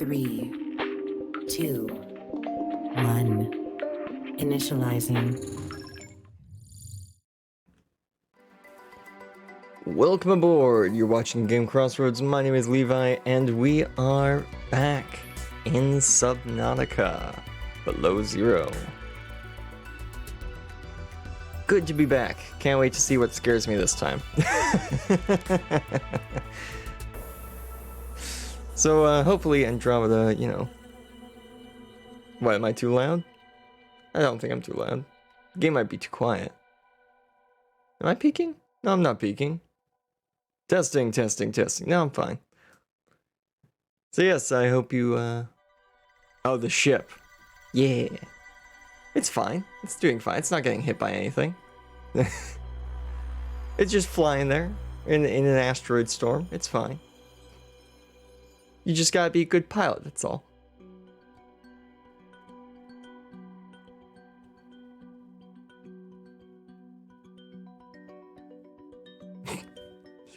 3, 2, 1. Initializing. Welcome aboard! You're watching Game Crossroads. My name is Levi, and we are back in Subnautica Below Zero. Good to be back. Can't wait to see what scares me this time. So, hopefully Andromeda, What, am I too loud? I don't think I'm too loud. The game might be too quiet. Am I peaking? No, I'm not peaking. Testing. No, I'm fine. So yes, I hope you, Oh, the ship. Yeah. It's fine. It's doing fine. It's not getting hit by anything. It's just flying there in an asteroid storm. It's fine. You just gotta be a good pilot, that's all.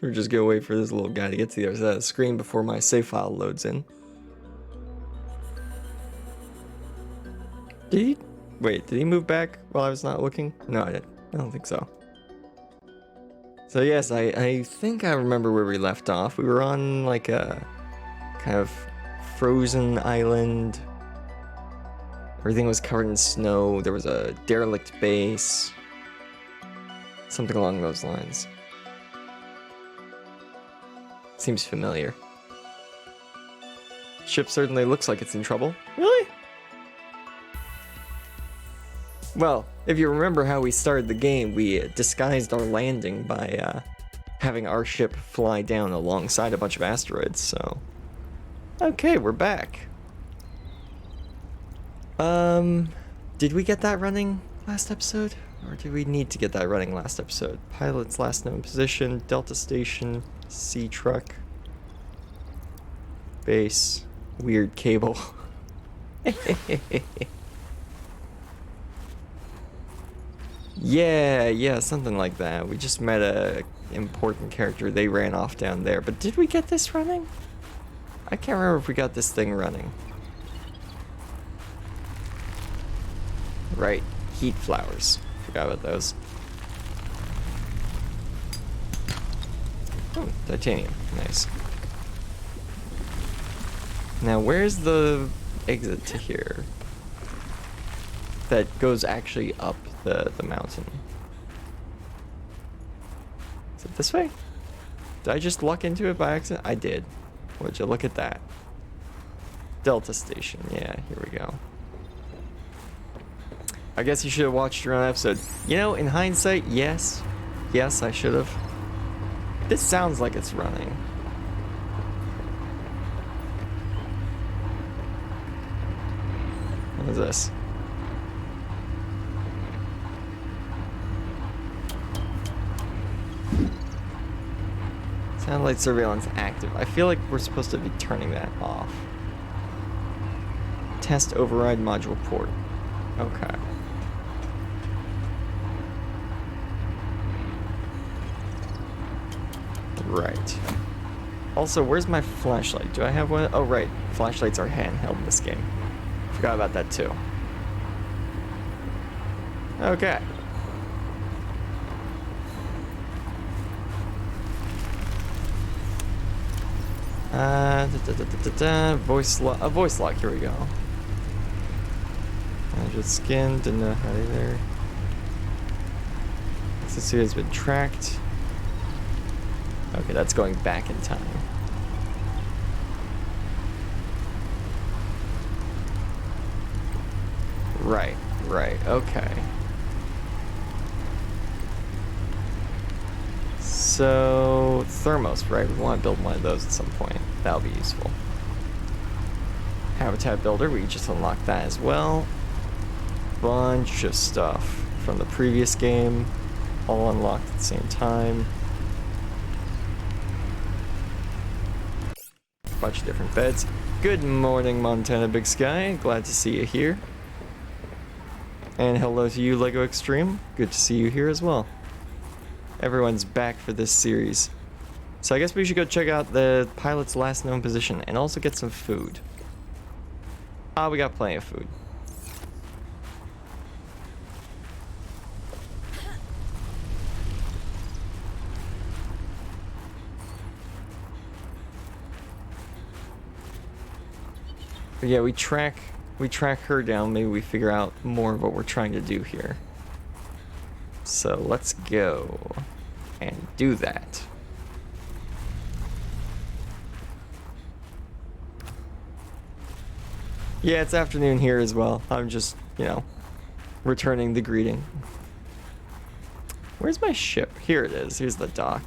We're just gonna wait for this little guy to get to the other side of the screen before my save file loads in. Did he move back while I was not looking? No, I don't think so. So yes, I think I remember where we left off. We were on like a kind of frozen island. Everything was covered in snow. There was a derelict base. Something along those lines. Seems familiar. Ship certainly looks like it's in trouble. Really? Well, if you remember how we started the game, we disguised our landing by having our ship fly down alongside a bunch of asteroids, so... Okay, we're back. Did we get that running last episode? Or did we need to get that running last episode? Pilot's last known position, Delta Station, Sea Truck, Base, weird cable. Yeah, something like that. We just met a important character. They ran off down there. But did we get this running? I can't remember if we got this thing running. Right, heat flowers. Forgot about those. Oh, titanium. Nice. Now, where's the exit to here? That goes actually up the mountain. Is it this way? Did I just luck into it by accident? I did. Would you look at that? Delta Station. Yeah, here we go. I guess you should have watched your own episode. You know, in hindsight, yes. Yes, I should have. This sounds like it's running. What is this? Satellite surveillance active. I feel like we're supposed to be turning that off. Test override module port. Okay. Right. Also, where's my flashlight? Do I have one? Oh, right. Flashlights are handheld in this game. Forgot about that too. Okay. Voice lock, here we go. Magic skin, didn't know how either. This suit has been tracked. Okay, that's going back in time. Right, okay. So, thermos, right? We want to build one of those at some point. That'll be useful. Habitat builder, we just unlocked that as well. Bunch of stuff from the previous game, all unlocked at the same time. Bunch of different beds. Good morning, Montana Big Sky. Glad to see you here. And hello to you, Lego Extreme. Good to see you here as well. Everyone's back for this series. So I guess we should go check out the pilot's last known position and also get some food. Ah, we got plenty of food. But yeah, we track her down. Maybe we figure out more of what we're trying to do here. So let's go and do that. Yeah, it's afternoon here as well. I'm just, returning the greeting. Where's my ship? Here it is. Here's the dock.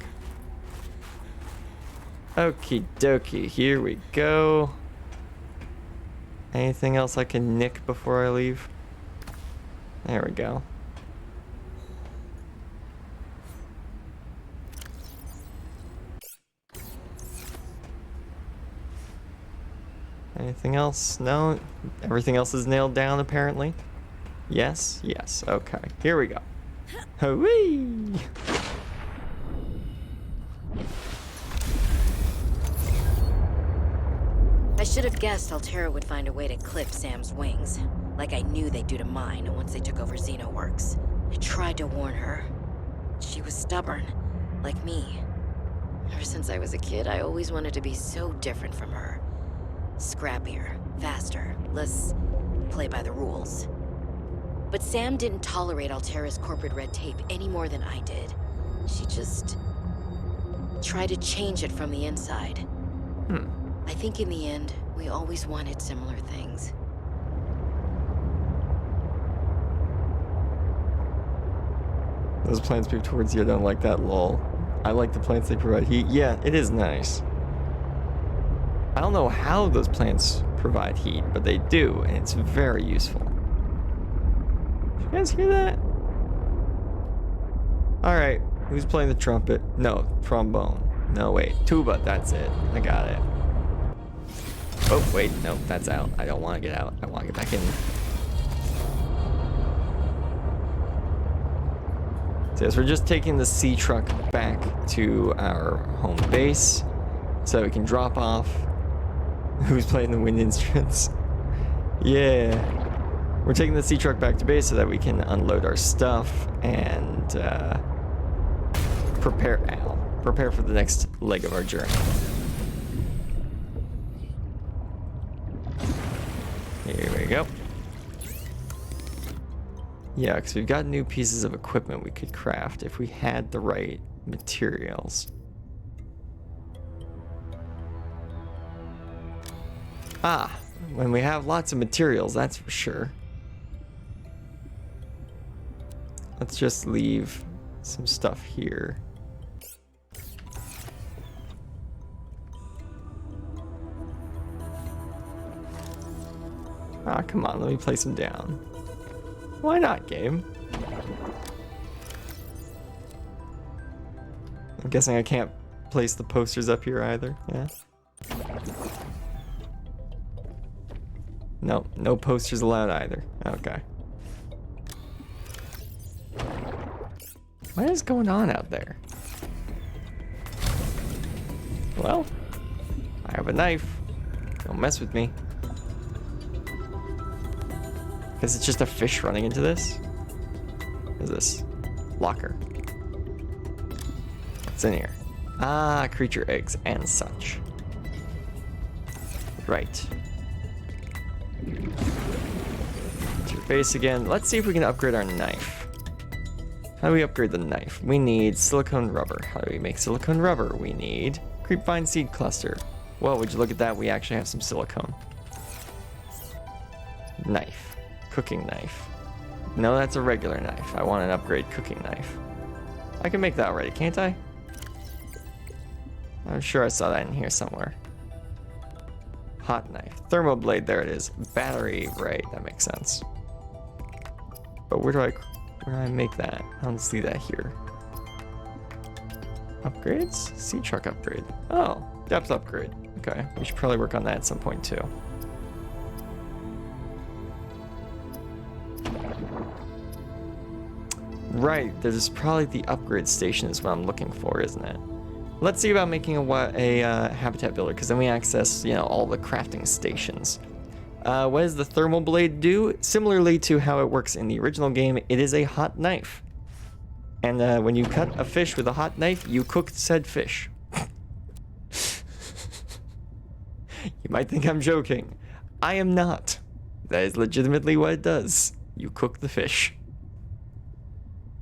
Okie dokie. Here we go. Anything else I can nick before I leave? There we go. Anything else? No? Everything else is nailed down, apparently? Yes? Yes. Okay. Here we go. Hooray! I should have guessed Altera would find a way to clip Sam's wings, like I knew they'd do to mine once they took over Xenoworks. I tried to warn her. She was stubborn, like me. Ever since I was a kid, I always wanted to be so different from her. Scrappier, faster, less play by the rules. But Sam didn't tolerate Altera's corporate red tape any more than I did. She just tried to change it from the inside. I think in the end, we always wanted similar things. Those plants move towards you. I don't like that, lol. I like the plants, they provide heat. Yeah, it is nice. I don't know how those plants provide heat, but they do, and it's very useful. Did you guys hear that? Alright, who's playing the trumpet? No, trombone. No, wait, tuba, that's it. I got it. Oh, wait, no, that's out. I don't want to get out. I want to get back in. So yes, we're just taking the sea truck back to our home base so we can drop off. Who's playing the wind instruments? Yeah. We're taking the sea truck back to base so that we can unload our stuff and prepare for the next leg of our journey. Here we go. Yeah, because we've got new pieces of equipment we could craft if we had the right materials. Ah, when we have lots of materials, that's for sure. Let's just leave some stuff here. Ah, come on, let me place them down. Why not, game? I'm guessing I can't place the posters up here either, yeah? No, no posters allowed either. Okay. What is going on out there? Well, I have a knife. Don't mess with me. Is it just a fish running into this? What is this? Locker. What's in here? Ah, creature eggs and such. Right. To your base again. Let's see if we can upgrade our knife. How do we upgrade the knife? We need silicone rubber. How do we make silicone rubber? We need creepvine seed cluster. Well, would you look at that? We actually have some silicone. Knife. Cooking knife. No, that's a regular knife. I want an upgrade cooking knife. I can make that already, can't I? I'm sure I saw that in here somewhere. Hot knife. Thermal blade, there it is. Battery, right, that makes sense. But where do I make that? I don't see that here. Upgrades? Sea truck upgrade. Oh, depth upgrade. Okay, we should probably work on that at some point too. Right, there's probably the upgrade station is what I'm looking for, isn't it? Let's see about making a habitat builder, because then we access, all the crafting stations. What does the thermal blade do? Similarly to how it works in the original game, it is a hot knife. And when you cut a fish with a hot knife, you cook said fish. You might think I'm joking. I am not. That is legitimately what it does. You cook the fish.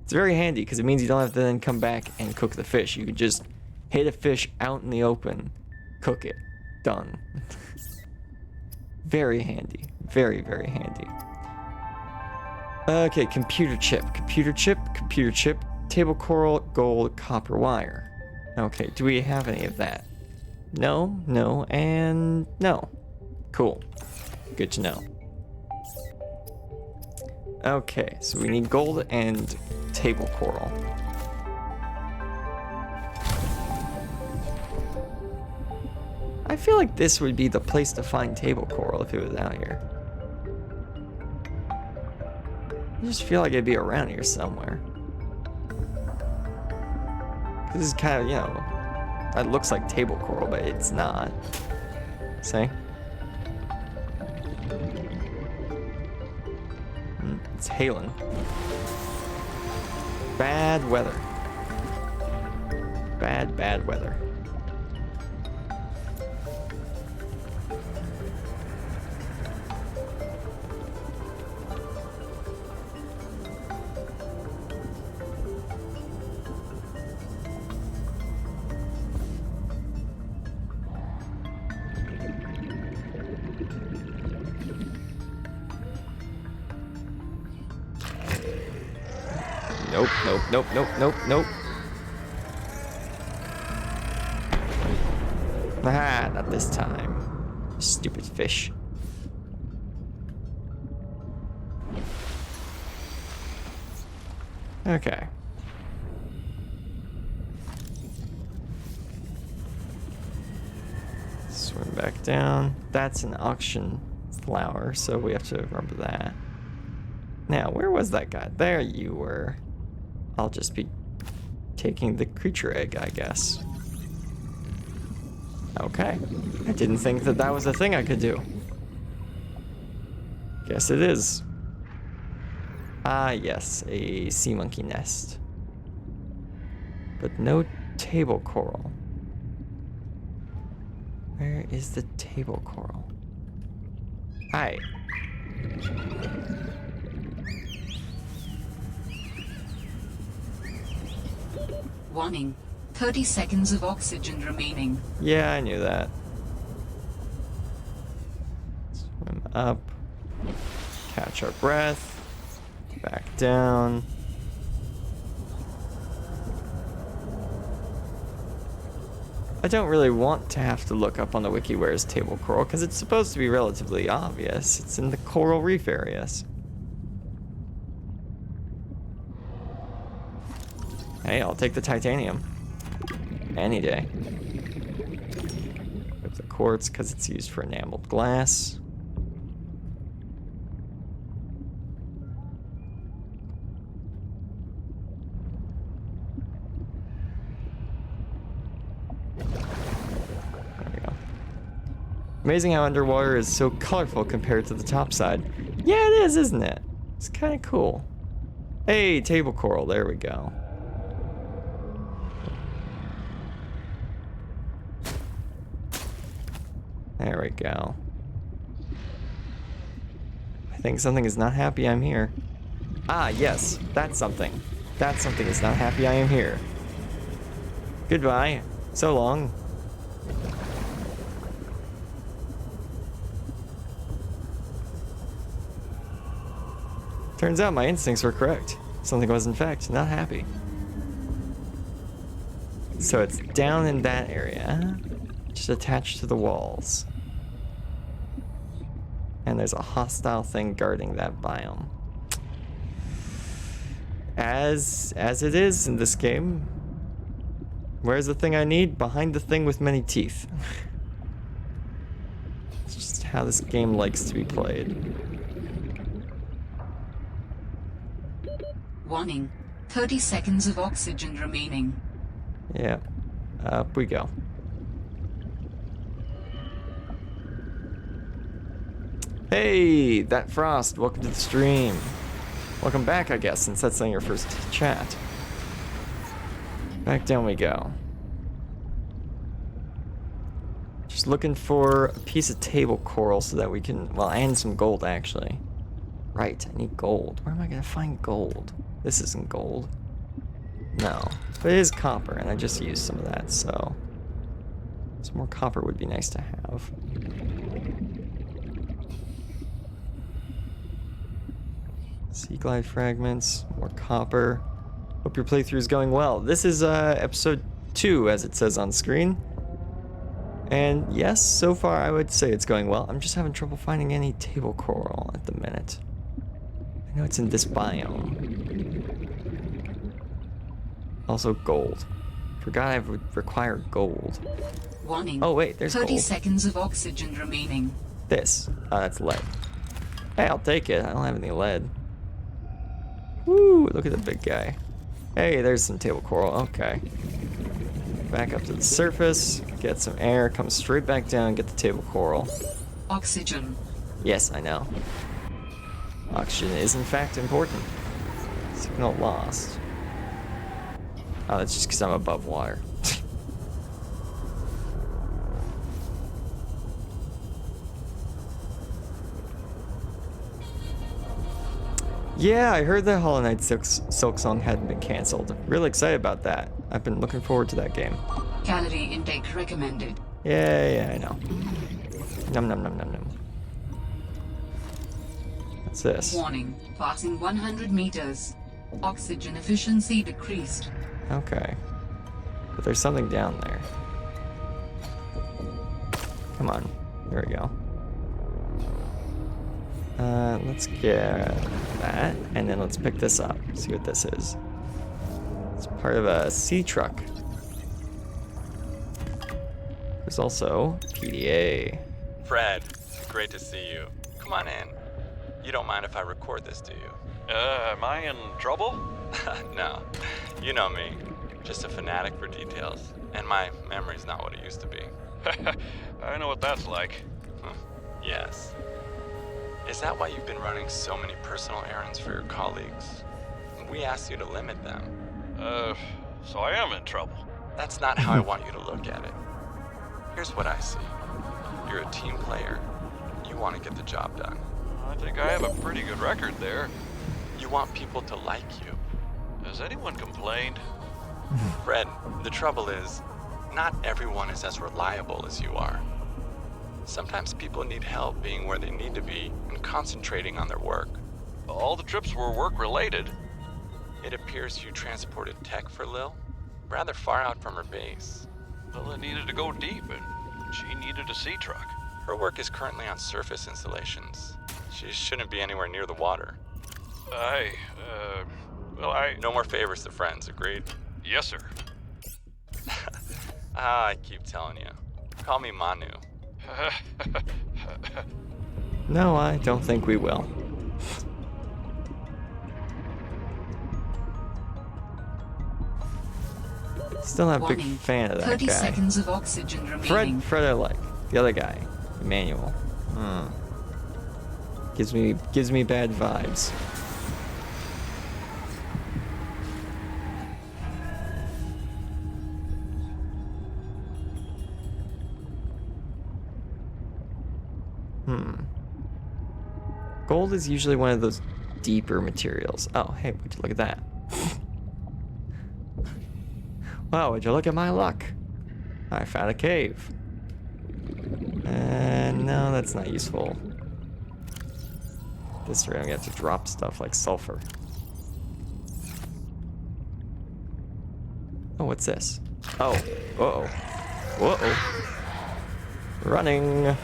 It's very handy because it means you don't have to then come back and cook the fish. You can just hit a fish out in the open, cook it, done. Very handy. Very, very handy. Okay, computer chip, table coral, gold, copper wire. Okay, do we have any of that? No, no, and no. Cool. Good to know. Okay, so we need gold and table coral. I feel like this would be the place to find table coral if it was out here. I just feel like it'd be around here somewhere. This is kind of, you know, it looks like table coral, but it's not. See? It's hailing. Bad weather. Bad, bad weather. Nope, nope, nope, nope, nope, nope. Ah, not this time. Stupid fish. Okay. Swim back down. That's an auction flower, so we have to remember that. Now, where was that guy? There you were. I'll just be taking the creature egg, I guess. Okay. I didn't think that that was a thing I could do. Guess it is. Ah, yes, a sea monkey nest. But no table coral. Where is the table coral? Hi. Warning. 30 seconds of oxygen remaining. Yeah, I knew that. Swim up. Catch our breath. Back down. I don't really want to have to look up on the wiki where's table coral, because it's supposed to be relatively obvious. It's in the coral reef areas. Hey, I'll take the titanium. Any day. With the quartz, because it's used for enameled glass. There we go. Amazing how underwater is so colorful compared to the top side. Yeah, it is, isn't it? It's kind of cool. Hey, table coral, there we go. There we go. I think something is not happy I'm here. Ah, yes, that's something. That something is not happy I am here. Goodbye. So long. Turns out my instincts were correct. Something was in fact not happy. So it's down in that area. Just attached to the walls. And there's a hostile thing guarding that biome. As it is in this game. Where's the thing I need? Behind the thing with many teeth. It's just how this game likes to be played. Warning. 30 seconds of oxygen remaining. Yeah. Up we go. Hey, that Frost, welcome to the stream. Welcome back, I guess, since that's not your first chat. Back down we go. Just looking for a piece of table coral so that we can, well, and some gold, actually. Right, I need gold. Where am I gonna find gold? This isn't gold. No, but it is copper, and I just used some of that, so... some more copper would be nice to have. Sea glide fragments, more copper. Hope your playthrough is going well. This is episode 2, as it says on screen. And yes, so far I would say it's going well. I'm just having trouble finding any table coral at the minute. I know it's in this biome. Also gold. Forgot I would require gold. Warning. Oh wait, there's 30 gold. seconds of oxygen remaining. This. Oh, that's lead. Hey, I'll take it. I don't have any lead. Woo, look at the big guy. Hey, there's some table coral. Okay. Back up to the surface, get some air, come straight back down, get the table coral. Oxygen. Yes, I know. Oxygen is in fact important. Signal lost. Oh, that's just because I'm above water. Yeah, I heard that Hollow Knight Silk Song hadn't been cancelled. Really excited about that. I've been looking forward to that game. Calorie intake recommended. Yeah, I know. Num num num num num. What's this? Warning. Passing 100 meters. Oxygen efficiency decreased. Okay. But there's something down there. Come on. There we go. Let's get that, and then let's pick this up. See what this is. It's part of a sea truck. There's also PDA. Fred, great to see you. Come on in. You don't mind if I record this, do you? Am I in trouble? No. You know me. Just a fanatic for details. And my memory's not what it used to be. I know what that's like. Yes. Is that why you've been running so many personal errands for your colleagues? We asked you to limit them. So I am in trouble. That's not how I want you to look at it. Here's what I see. You're a team player. You want to get the job done. I think I have a pretty good record there. You want people to like you. Has anyone complained? Fred, the trouble is, not everyone is as reliable as you are. Sometimes people need help being where they need to be and concentrating on their work. All the trips were work-related. It appears you transported tech for Lil, rather far out from her base. Well, it needed to go deep, and she needed a sea truck. Her work is currently on surface installations. She shouldn't be anywhere near the water. No more favors to friends, agreed? Yes, sir. I keep telling you. Call me Manu. No, I don't think we will. Still not a big Warning. fan of that 30 guy. seconds of oxygen remaining. Fred I like. The other guy, Emmanuel. Gives me bad vibes. Gold is usually one of those deeper materials. Oh, hey, would you look at that? Wow, would you look at my luck? I found a cave. No, that's not useful. This way I'm gonna have to drop stuff like sulfur. Oh, what's this? Oh, uh-oh. Whoa. Running.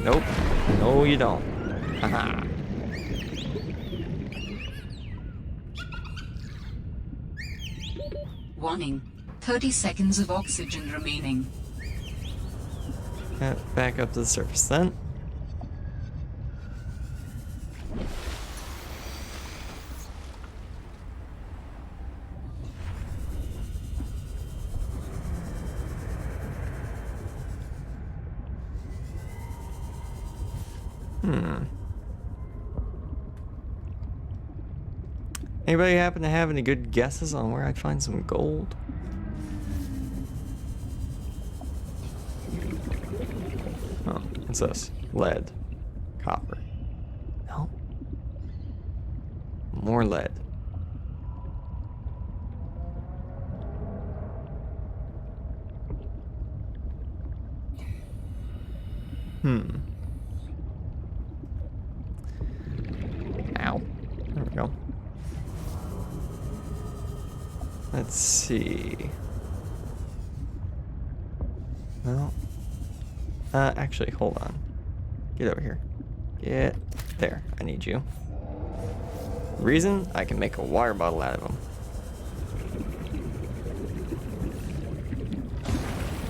Nope. No, you don't. Haha. Warning. 30 seconds of oxygen remaining. Back up to the surface then. Anybody happen to have any good guesses on where I'd find some gold? Oh, what's this? Lead. Copper. No. More lead. Ow. There we go. Let's see. Well, actually, hold on. Get over here. Get there. I need you. Reason? I can make a water bottle out of them.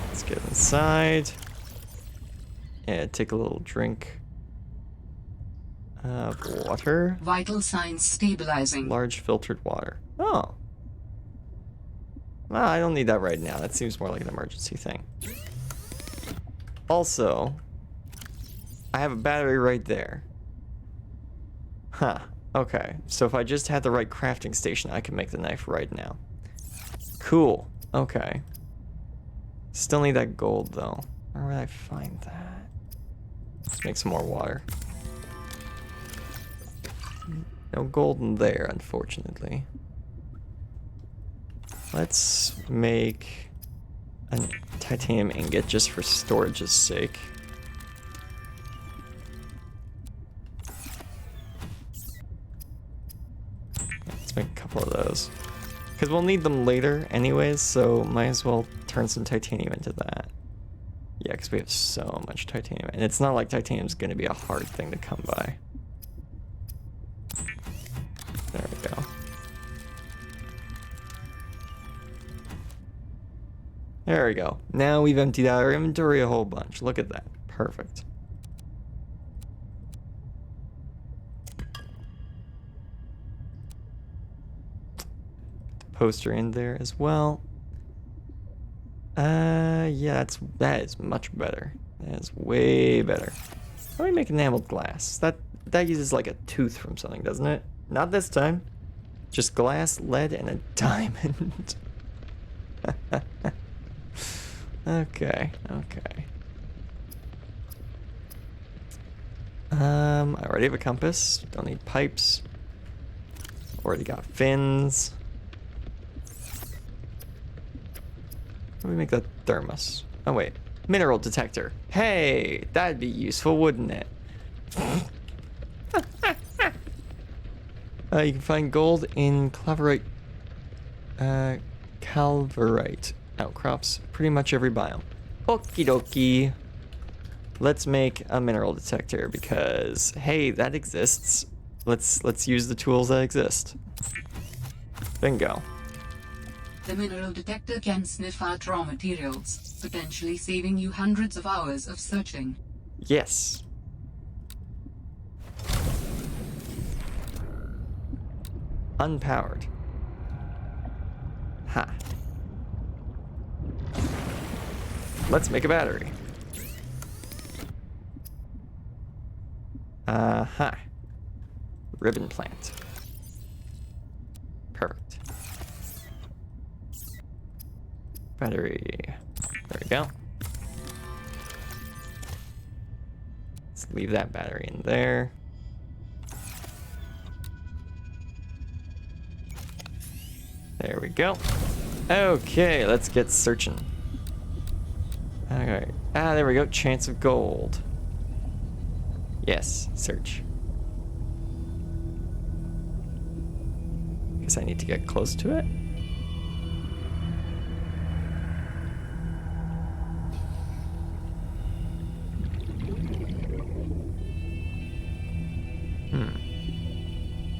Let's get inside. Yeah, take a little drink of water. Vital signs stabilizing. Large filtered water. Oh. Well, I don't need that right now. That seems more like an emergency thing. Also, I have a battery right there. Huh. Okay. So if I just had the right crafting station, I can make the knife right now. Cool. Okay. Still need that gold, though. Where would I find that? Let's make some more water. No gold in there, unfortunately. Let's make a titanium ingot just for storage's sake. Let's make a couple of those. Because we'll need them later anyways, so might as well turn some titanium into that. Yeah, because we have so much titanium. And it's not like titanium's going to be a hard thing to come by. There we go. There we go. Now we've emptied out our inventory a whole bunch. Look at that. Perfect. Poster in there as well. Yeah, that is much better. That is way better. How do we make enameled glass? That uses like a tooth from something, doesn't it? Not this time. Just glass, lead, and a diamond. Okay. I already have a compass. Don't need pipes. Already got fins. How do we make that thermos? Oh wait, mineral detector. Hey, that'd be useful, wouldn't it? You can find gold in calverite outcrops, pretty much every biome. Okie dokie. Let's make a mineral detector because hey, that exists. Let's use the tools that exist. Bingo. The mineral detector can sniff out raw materials, potentially saving you hundreds of hours of searching. Yes. Unpowered. Ha. Let's make a battery. Uh-huh. Ribbon plant. Perfect. Battery. There we go. Let's leave that battery in there. There we go. Okay, let's get searching. Alright. Ah, there we go. Chance of gold. Yes, search. Guess I need to get close to it.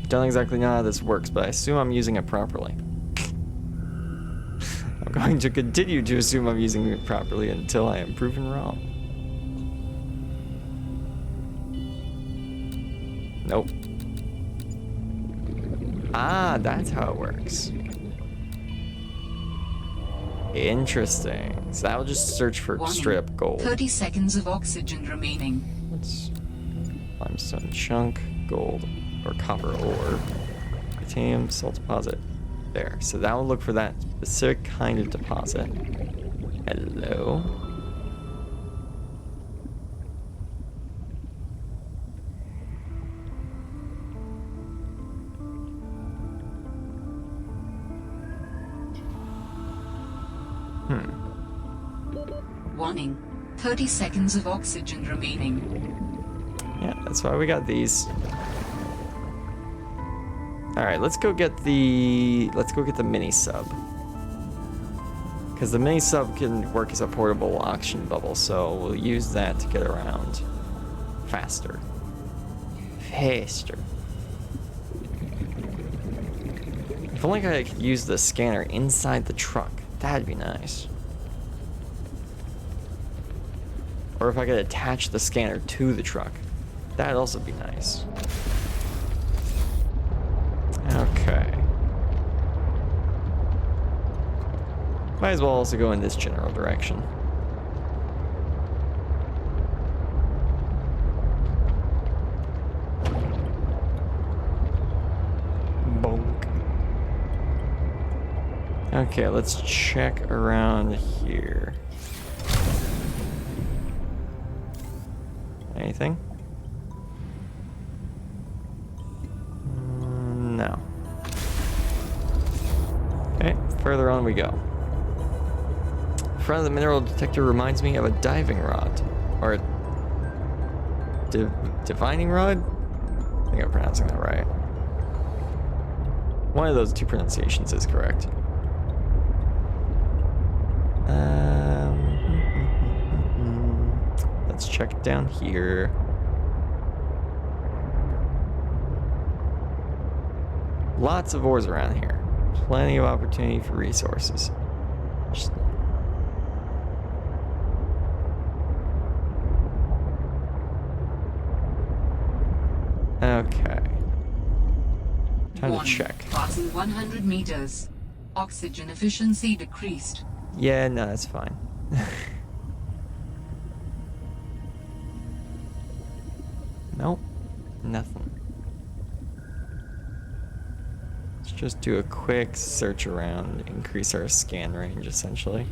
Don't exactly know how this works, but I assume I'm using it properly. I'm going to continue to assume I'm using it properly until I am proven wrong. Nope. Ah, that's how it works. Interesting. So that'll just search for Warning. straight up gold. 30 seconds of oxygen remaining. limestone chunk, gold or copper ore, titanium salt deposit. There. So that will look for that specific kind of deposit. Hello. Warning. 30 seconds of oxygen remaining. Yeah, that's why we got these. All right, let's go get the mini sub. Because the mini sub can work as a portable oxygen bubble, so we'll use that to get around faster. Faster. If only I could use the scanner inside the truck. That'd be nice. Or if I could attach the scanner to the truck. That'd also be nice. Okay. Might as well also go in this general direction. Bonk. Okay, let's check around here. Anything? No. Okay, further on we go. The front of the mineral detector reminds me of a diving rod. Or a divining rod? I think I'm pronouncing that right. One of those two pronunciations is correct. Let's check it down here. Lots of ores around here. Plenty of opportunity for resources. Okay. Time to check. Passing 100 meters. Oxygen efficiency decreased. Yeah, no, that's fine. Nope. Nothing. Let's just do a quick search around, increase our scan range essentially.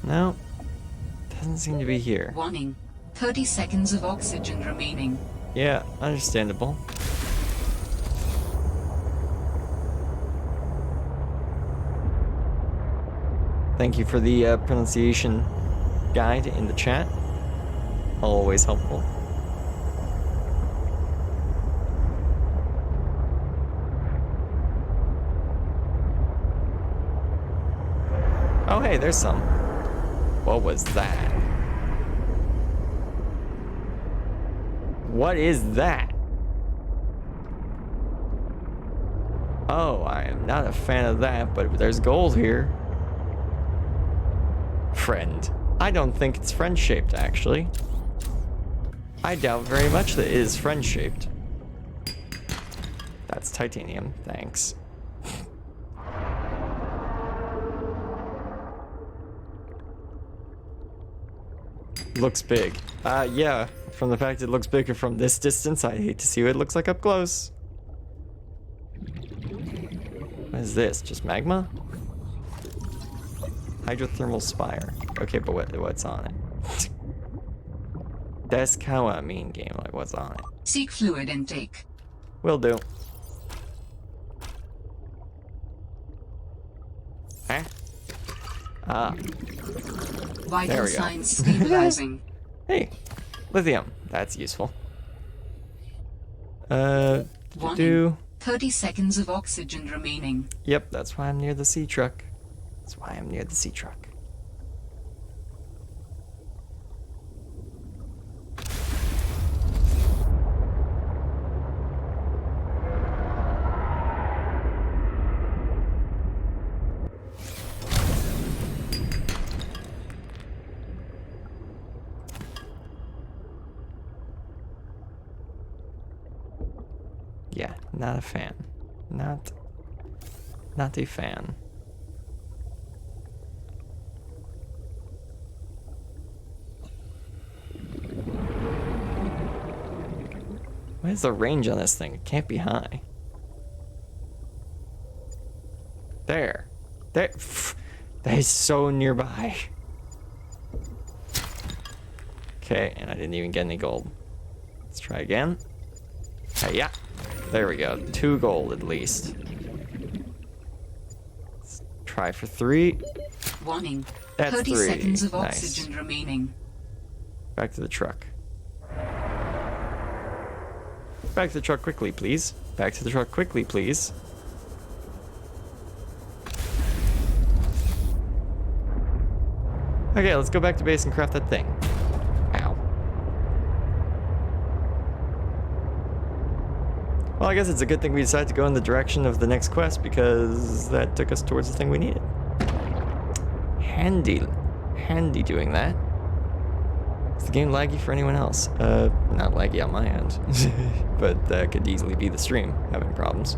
No, doesn't seem to be here. Warning. 30 seconds of oxygen remaining. Yeah, understandable. Thank you for the pronunciation guide in the chat. Always helpful. Oh hey, there's some. What was that? What is that? Oh, I am not a fan of that, but there's gold here. Friend. I don't think it's friend-shaped, actually. I doubt very much that it is friend-shaped. That's titanium, thanks. Looks big. Yeah. From the fact it looks bigger from this distance, I hate to see what it looks like up close. What is this? Just magma? Hydrothermal spire. Okay, but what's on it? That's kind of what I mean, game. Like, what's on it? Seek fluid intake. Will do. Huh? Ah. There Vital we go. signs stabilizing. Hey, lithium. That's useful. Warning. 30 seconds of oxygen remaining. Yep, that's why I'm near the sea truck. That's why I'm near the sea truck. Yeah, not a fan. Not a fan. What is the range on this thing? It can't be high. There. There. That is so nearby. Okay, and I didn't even get any gold. Let's try again. Hey, yeah. There we go. 2 gold at least. Let's try for 3. Warning. That's 30 3. seconds of Nice. oxygen remaining. Back to the truck. Back to the truck quickly, please. Back to the truck quickly, please. Okay, let's go back to base and craft that thing. Ow. Well, I guess it's a good thing we decided to go in the direction of the next quest because that took us towards the thing we needed. Handy doing that. Is the game laggy for anyone else? Not laggy on my end. But that could easily be the stream having problems.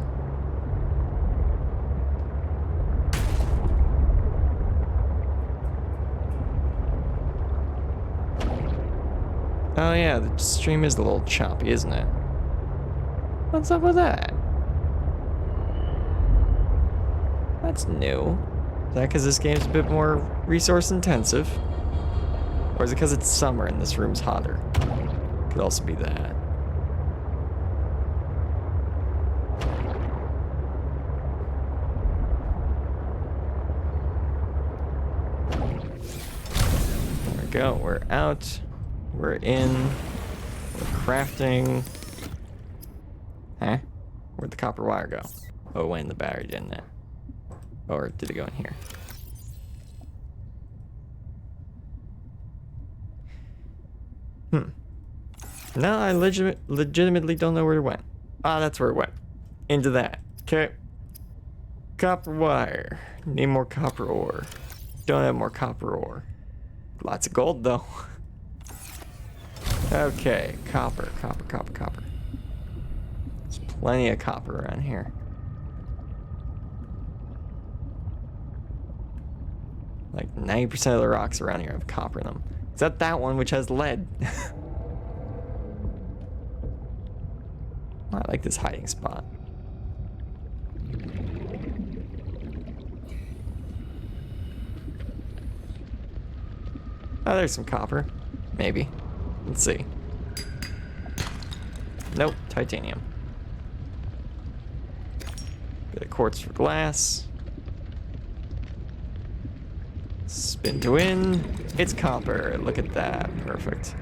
Oh yeah, the stream is a little choppy, isn't it? What's up with that? That's new. Is that because this game's a bit more resource intensive? Or is it because it's summer and this room's hotter? Could also be that. There we go, we're out. We're in. We're crafting. Huh? Where'd the copper wire go? Oh, it went in the battery, didn't it? Or did it go in here? No, I legitimately don't know where it went. Ah, that's where it went. Into that. Okay. Copper wire. Need more copper ore. Don't have more copper ore. Lots of gold, though. Okay, copper. There's plenty of copper around here. Like 90% of the rocks around here have copper in them. Except that one, which has lead. I like this hiding spot. Oh, there's some copper. Maybe. Let's see. Nope, titanium. Bit of quartz for glass. Spin to win. It's copper. Look at that. Perfect.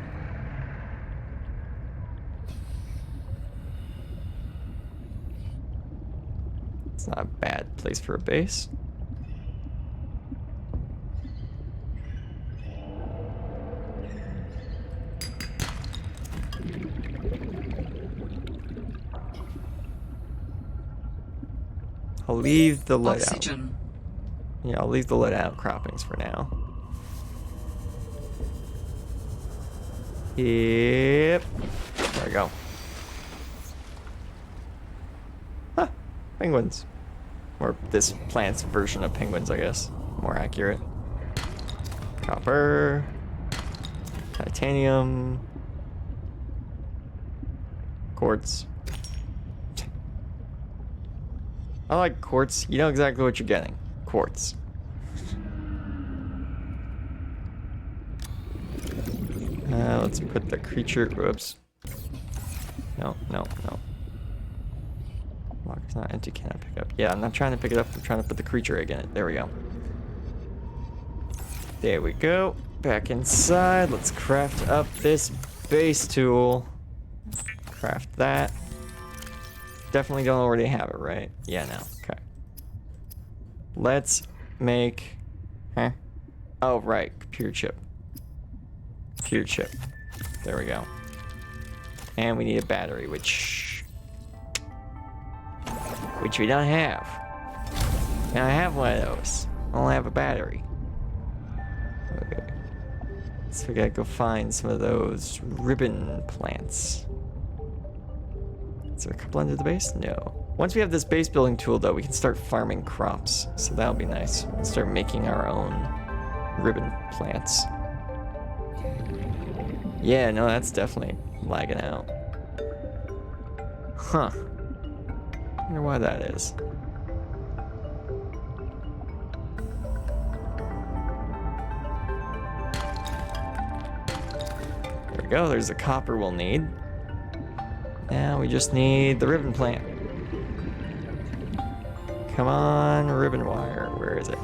It's not a bad place for a base. I'll leave the lead Oxygen. out. Yeah, I'll leave the lead outcroppings for now. Yep. There we go. Huh. Penguins. Or this plant's version of penguins, I guess. More accurate. Copper. Titanium. Quartz. I like quartz. You know exactly what you're getting. Quartz. Let's put the creature. Whoops. No. Locker's not empty. Can I pick up? Yeah, I'm not trying to pick it up. I'm trying to put the creature egg in it. There we go. There we go. Back inside. Let's craft up this base tool. Craft that. Definitely don't already have it, right? Yeah, no. Okay. Let's make... Huh? Oh, right. Computer chip. Computer chip. There we go. And we need a battery, which we don't have. And I have one of those. I only have a battery. Okay. So we gotta go find some of those ribbon plants. Is there a couple under the base? No. Once we have this base building tool, though, we can start farming crops. So that'll be nice. We'll start making our own ribbon plants. Yeah, no, that's definitely lagging out. Huh. Wonder why that is. There we go. There's the copper we'll need. Now we just need the ribbon plant. Come on, ribbon wire. Where is it?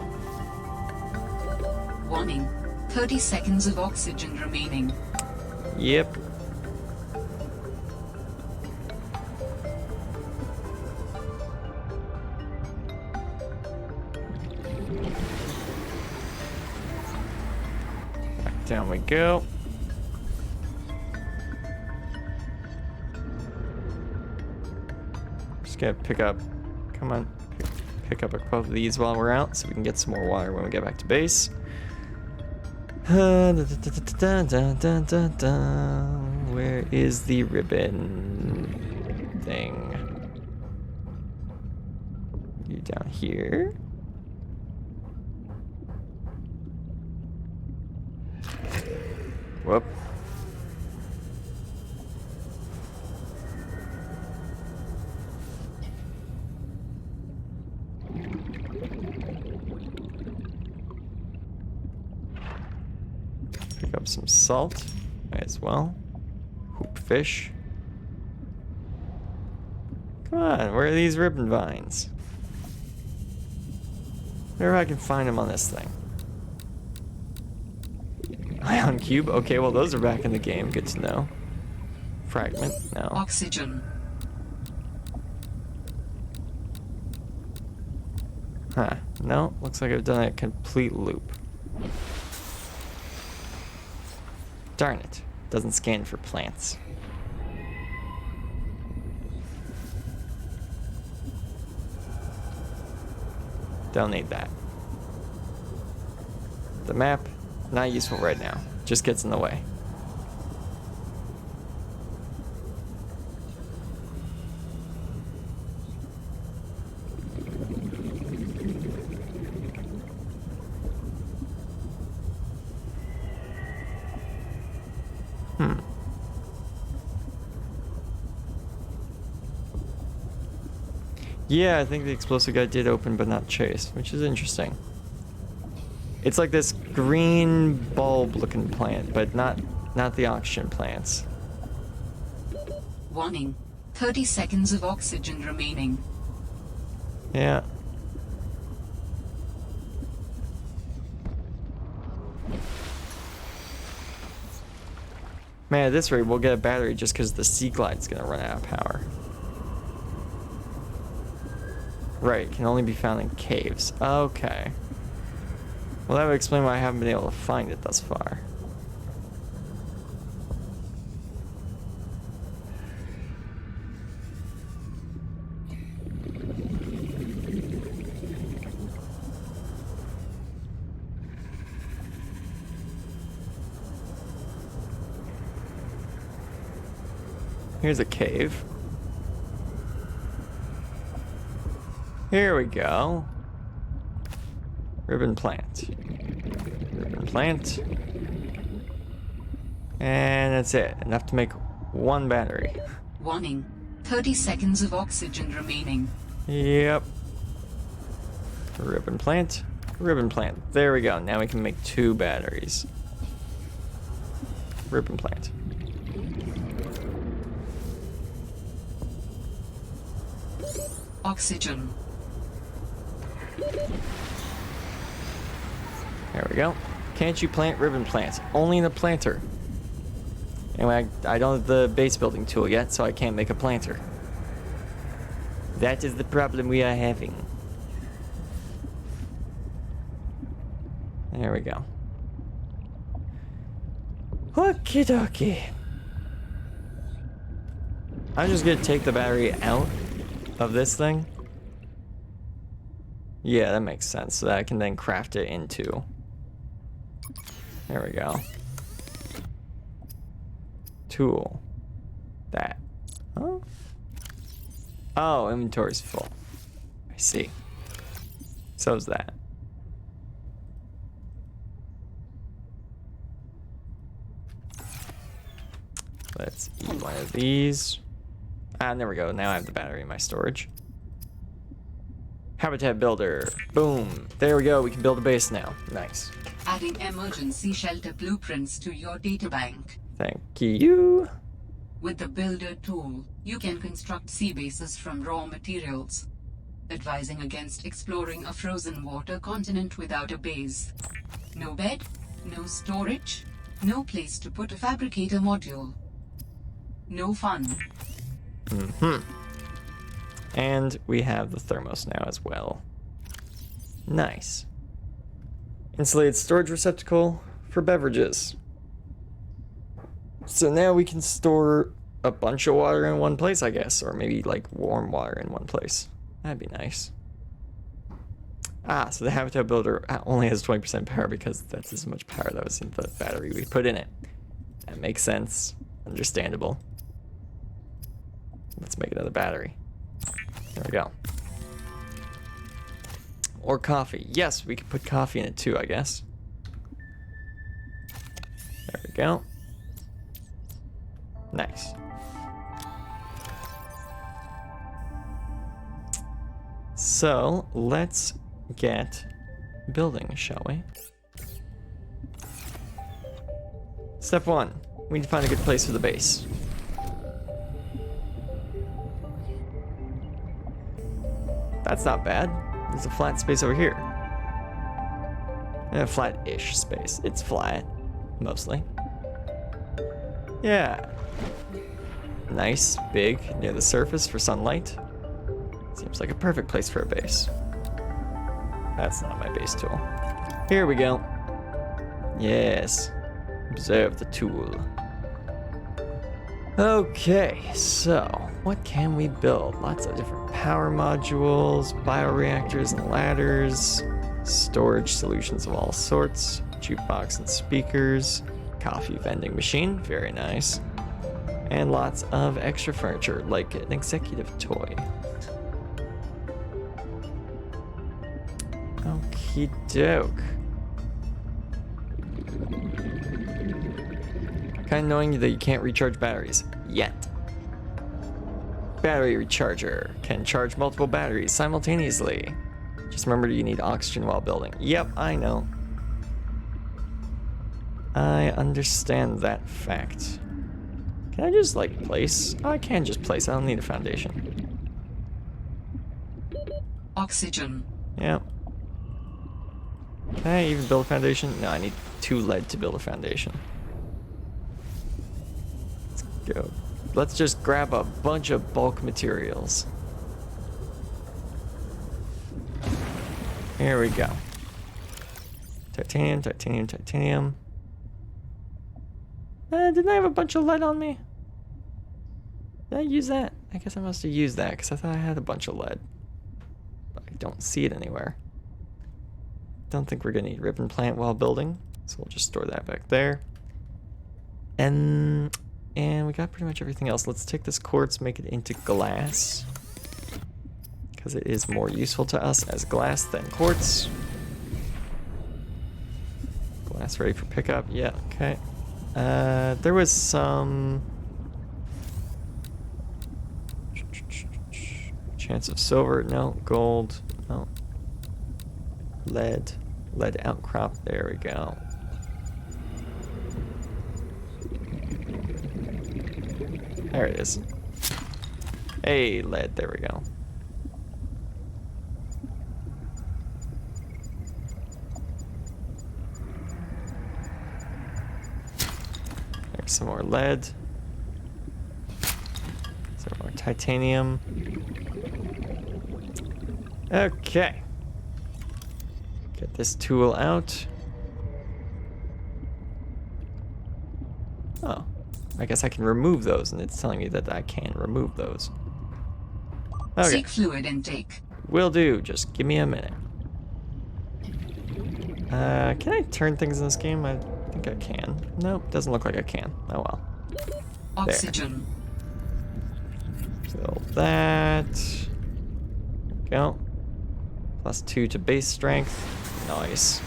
Warning. 30 seconds of oxygen remaining. Yep. Back down we go. Just gotta pick up. Come on. Pick up a couple of these while we're out so we can get some more water when we get back to base. Where is the ribbon thing? You down here? Whoop. Pick up some salt, might as well. Hoop fish. Come on, where are these ribbon vines? Where I can find them on this thing. Ion cube, okay, well those are back in the game, good to know. Fragment, no. Oxygen. Huh, no, looks like I've done a complete loop. Darn it, doesn't scan for plants. Don't need that. The map, not useful right now. Just gets in the way. Yeah, I think the explosive guy did open but not chase, which is interesting. It's like this green bulb looking plant, but not the oxygen plants. Warning. 30 seconds of oxygen remaining. Yeah. Man, at this rate, we'll get a battery just because the Sea Glide's gonna run out of power. Right, can only be found in caves. Okay. Well, that would explain why I haven't been able to find it thus far. Here's a cave. Here we go. Ribbon plant. Ribbon plant. And that's it. Enough to make one battery. Warning. 30 seconds of oxygen remaining. Yep. Ribbon plant. Ribbon plant. There we go. Now we can make 2 batteries. Ribbon plant. Oxygen. There we go. Can't you plant ribbon plants? Only in a planter. Anyway, I don't have the base building tool yet, so I can't make a planter. That is the problem we are having. There we go. Okie dokie. I'm just gonna take the battery out of this thing. Yeah, that makes sense. So that I can then craft it into. There we go. Tool. That. Huh? Oh, inventory's full. I see. So's that. Let's eat one of these. Ah, there we go. Now I have the battery in my storage. Habitat builder. Boom. There we go. We can build a base now. Nice. Adding emergency shelter blueprints to your databank. Thank you. With the Builder tool, you can construct sea bases from raw materials, advising against exploring a frozen water continent without a base. No bed, no storage, no place to put a fabricator module. No fun. And we have the thermos now as well. Nice. Insulated storage receptacle for beverages. So now we can store a bunch of water in one place, I guess. Or maybe like warm water in one place. That'd be nice. Ah, so the habitat builder only has 20% power because that's as much power that was in the battery we put in it. That makes sense. Understandable. Let's make another battery. There we go. Or coffee. Yes, we could put coffee in it too, I guess. There we go. Nice. So, let's get building, shall we? Step 1. We need to find a good place for the base. That's not bad. There's a flat space over here. A flat-ish space. It's flat, mostly. Yeah. Nice, big, near the surface for sunlight. Seems like a perfect place for a base. That's not my base tool. Here we go. Yes. Observe the tool. Okay, so what can we build? Lots of different power modules, bioreactors and ladders, storage solutions of all sorts, jukebox and speakers, coffee vending machine, very nice, and lots of extra furniture like an executive toy. Okie doke. Kind of annoying that you can't recharge batteries yet. Battery recharger can charge multiple batteries simultaneously. Just remember you need oxygen while building. Yep, I know. I understand that fact. Can I just like place? Oh, I can just place. I don't need a foundation. Oxygen. Yep. Can I even build a foundation? No, I need 2 lead to build a foundation. Go. Let's just grab a bunch of bulk materials. Here we go. Titanium, titanium, titanium. Didn't I have a bunch of lead on me? Did I use that? I guess I must have used that because I thought I had a bunch of lead. But I don't see it anywhere. Don't think we're gonna need ribbon plant while building, so we'll just store that back there. And we got pretty much everything else. Let's take this quartz, make it into glass, because it is more useful to us as glass than quartz. Glass ready for pickup. Yeah, okay. There was some chance of silver. No. Gold. No. Lead. Lead outcrop. There we go. There it is. Hey, lead. There we go. There's some more lead. Some more titanium. Okay. Get this tool out. Oh. I guess I can remove those, and it's telling me that I can remove those. Okay. Seek fluid intake. Will do. Just give me a minute. Can I turn things in this game? I think I can. Nope, doesn't look like I can. Oh well. Oxygen. Fill that. There we go. +2 to base strength. Nice.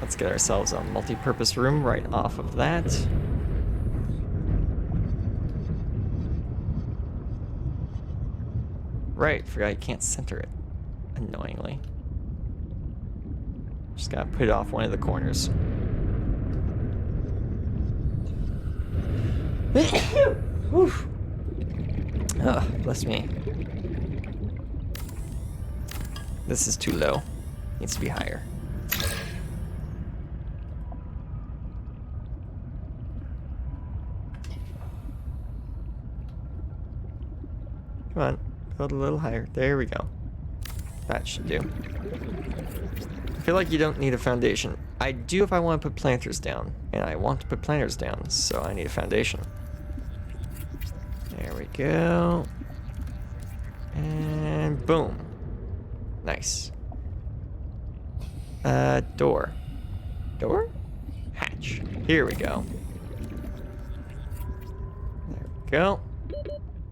Let's get ourselves a multi-purpose room right off of that. right. Forgot you can't center it. Annoyingly. Just gotta put it off one of the corners. Ugh, bless me. This is too low. Needs to be higher. Come on, build a little higher. There we go. That should do. I feel like you don't need a foundation. I do if I want to put planters down. And I want to put planters down, so I need a foundation. There we go. And boom. Nice. Door. Door? Hatch. Here we go. There we go.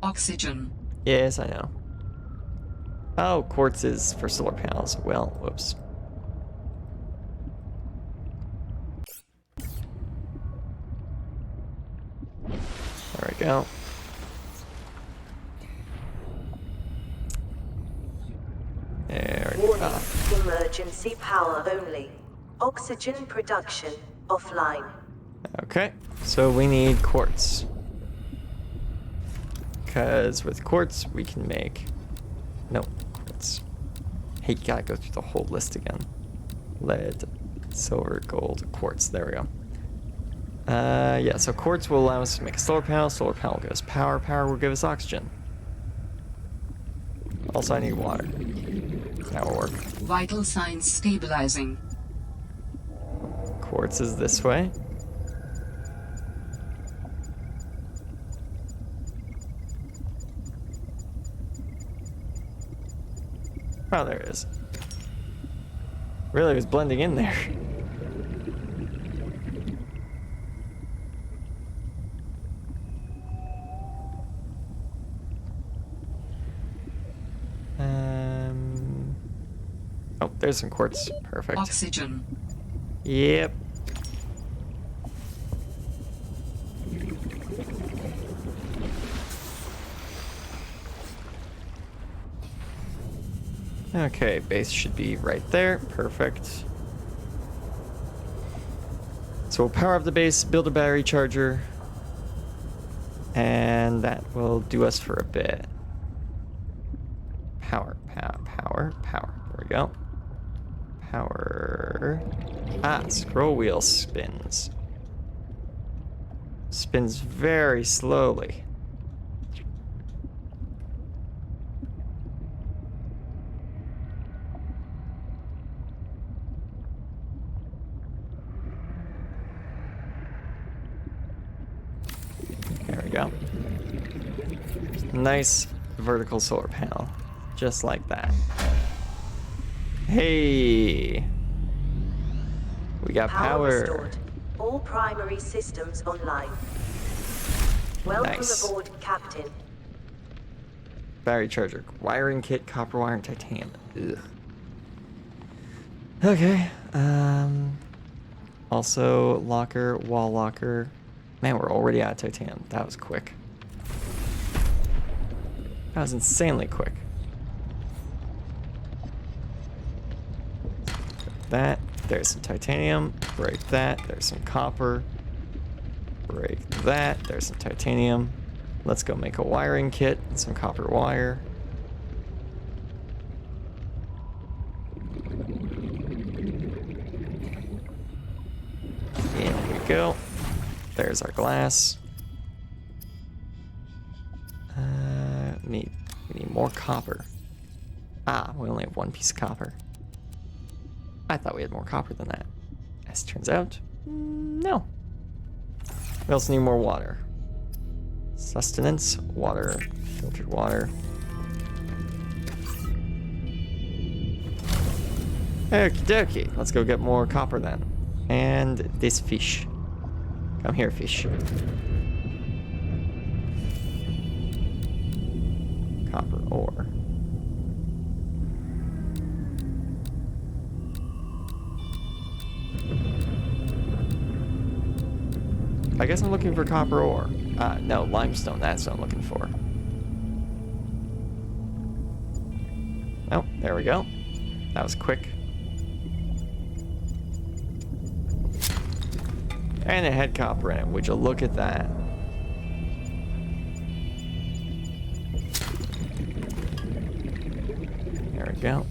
Oxygen. Yes, I know. Oh, quartz is for solar panels. Well, whoops. There we go. There we go. Warning, emergency power only. Oxygen production offline. Okay, so we need quartz. Because with quartz, we can make... No, quartz. Hey, you gotta go through the whole list again. Lead, silver, gold, quartz. There we go. Yeah, so quartz will allow us to make a solar panel. Solar panel will give us power. Power will give us oxygen. Also, I need water. That will work. Vital signs stabilizing. Quartz is this way. Oh, there it is. Really was blending in there. Oh, there's some quartz. Perfect. Oxygen. Yep. Okay, base should be right there. Perfect. So we'll power up the base, build a battery charger, and that will do us for a bit. Power. There we go. Power. Ah, scroll wheel spins. Spins very slowly. There we go. Nice vertical solar panel. Just like that. Hey! We got power. Restored. All primary systems online. Welcome Nice. aboard, Captain. Battery charger. Wiring kit, copper wire, and titanium. Ugh. Okay. Also, locker, wall locker. Man, we're already out of titanium. That was quick. That was insanely quick. That. There's some titanium. Break that. There's some copper. Break that. There's some titanium. Let's go make a wiring kit and some copper wire. In we go. There's our glass. We need more copper. Ah, we only have one piece of copper. I thought we had more copper than that. As it turns out, no. We also need more water. Sustenance, water, filtered water. Okie dokie. Let's go get more copper then. And this fish. Come here, fish. Copper ore. I guess I'm looking for copper ore. No, limestone, that's what I'm looking for. Oh, there we go. That was quick. And it had copper in it. Would you look at that? There we go.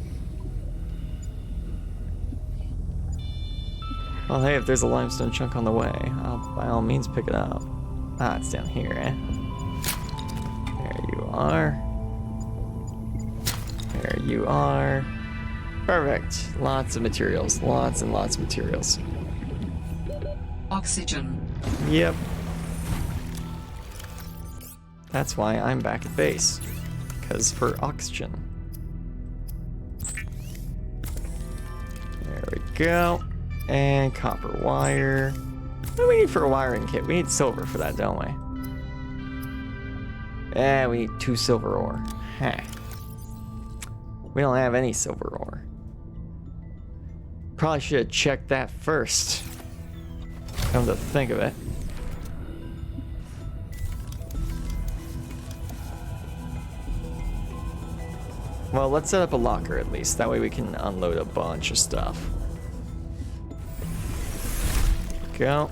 Well, hey, if there's a limestone chunk on the way, I'll by all means pick it up. Ah, it's down here, eh? There you are. There you are. Perfect. Lots of materials. Lots and lots of materials. Oxygen. Yep. That's why I'm back at base. Because for oxygen. There we go. And copper wire. What do we need for a wiring kit? We need silver for that, don't we? Yeah, we need 2 silver ore. Huh. We don't have any silver ore. Probably should have checked that first. Come to think of it. Well, let's set up a locker at least. That way we can unload a bunch of stuff. Go.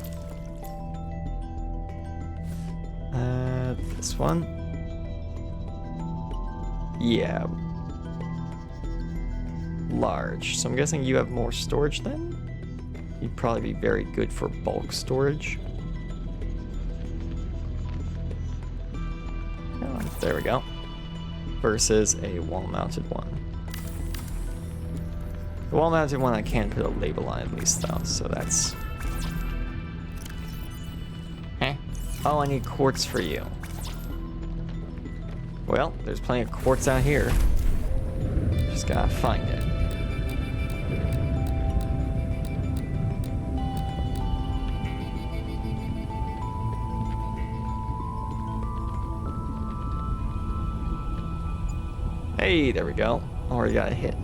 This one. Yeah. Large. So I'm guessing you have more storage then? You'd probably be very good for bulk storage. Oh, there we go. Versus a wall-mounted one. The wall-mounted one I can put a label on at least though, so that's... Eh? Oh, I need quartz for you. Well, there's plenty of quartz out here. Just gotta find it. Hey, there we go. Already got a hit.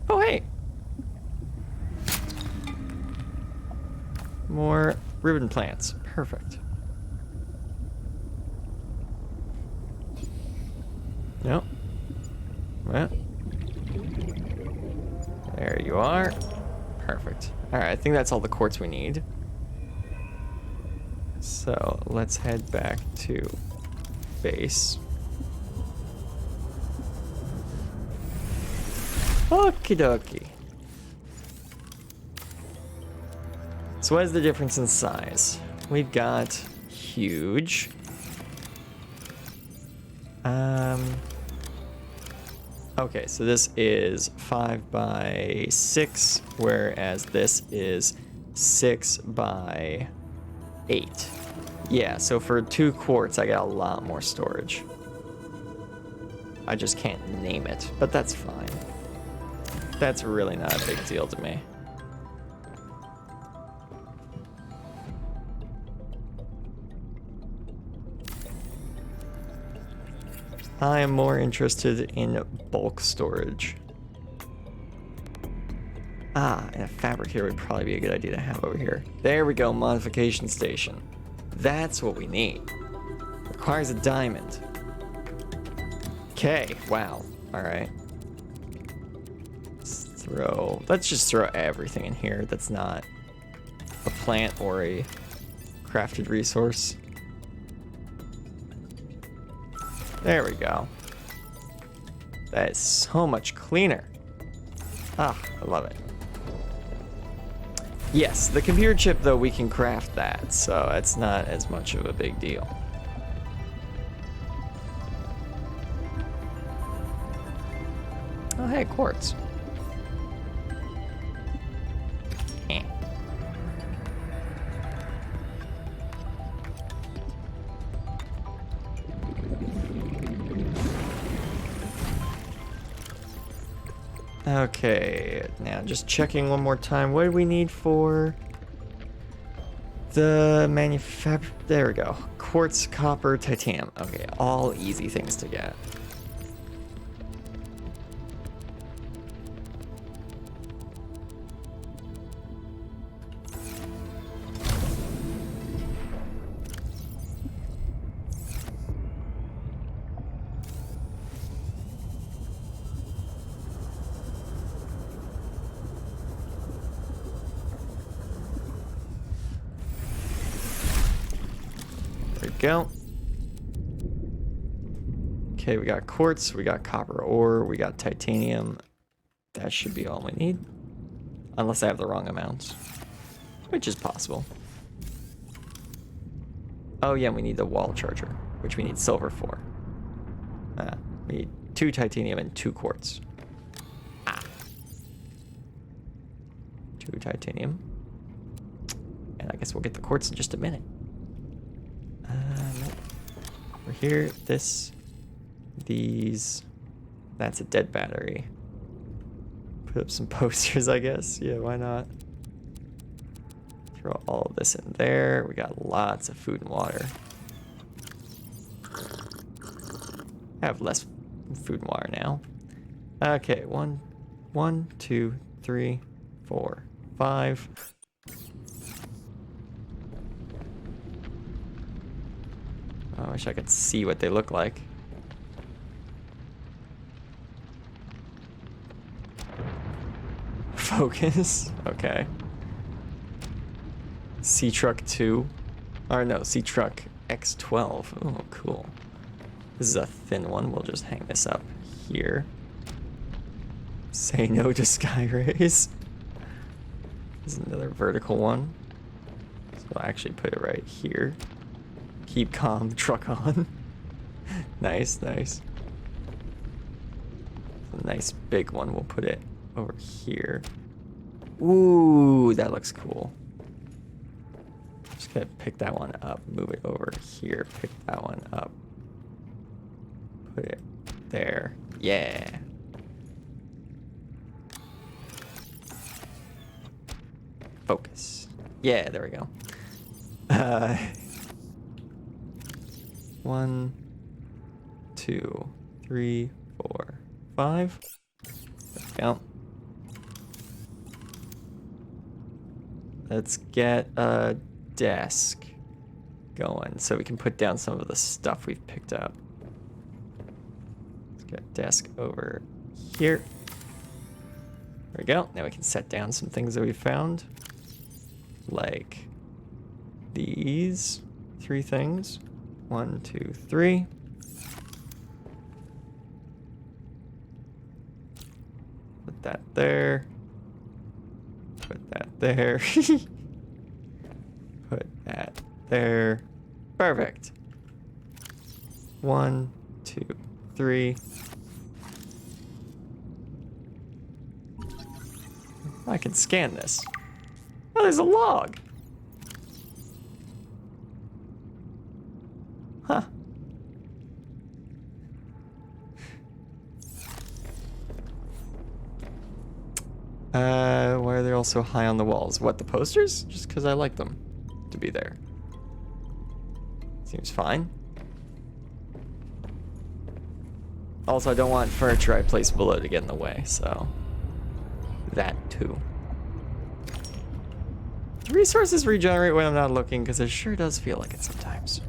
Oh, hey. More ribbon plants. Perfect. Nope. Well. There you are. Perfect. Alright, I think that's all the quartz we need. So, let's head back to base. Okie dokie. So what is the difference in size? We've got huge. Okay, so this is 5 by 6, whereas this is 6 by 8. Yeah, so for 2 quartz, I got a lot more storage. I just can't name it, but that's fine. That's really not a big deal to me. I am more interested in bulk storage. Ah, and a fabricator would probably be a good idea to have over here. There we go, modification station. That's what we need. Requires a diamond. Okay, wow. Alright. Let's just throw everything in here that's not a plant or a crafted resource. There we go. That is so much cleaner. Ah, I love it. Yes, the computer chip, though, we can craft that, so it's not as much of a big deal. Oh, hey, quartz. Eh. Okay, now just checking one more time. What do we need for the manufacture? There we go. Quartz, copper, titanium. Okay, all easy things to get. go. Okay, we got quartz, we got copper ore, we got titanium. That should be all we need. Unless I have the wrong amounts, which is possible. Oh yeah, we need the wall charger, which we need silver for. We need 2 titanium and 2 quartz. 2 titanium. And I guess we'll get the quartz in just a minute. Nope. Over here, these. That's a dead battery. Put up some posters, I guess. Yeah, why not? Throw all of this in there. We got lots of food and water. I have less food and water now. Okay, 1, 2, 3, 4, 5. I wish I could see what they look like. Focus. Okay. Sea Truck 2. Or no, Sea Truck X12. Oh, cool. This is a thin one. We'll just hang this up here. Say no to sky rays. This is another vertical one. So I'll actually put it right here. Keep calm, truck on. Nice, nice. A nice big one. We'll put it over here. Ooh, that looks cool. Just gonna pick that one up, move it over here, pick that one up. Put it there. Yeah. Focus. Yeah, there we go. 1, 2, 3, 4, 5. There we go. Let's get a desk going so we can put down some of the stuff we've picked up. Let's get a desk over here. There we go. Now we can set down some things that we found. Like these 3 things. 1, 2, 3. Put that there. Put that there. Put that there. Perfect. 1, 2, 3. I can scan this. Oh, there's a log. Huh. Why are they all so high on the walls? What, the posters? Just because I like them to be there. Seems fine. Also, I don't want furniture I place below to get in the way, so that too. Do resources regenerate when I'm not looking? Because it sure does feel like it sometimes.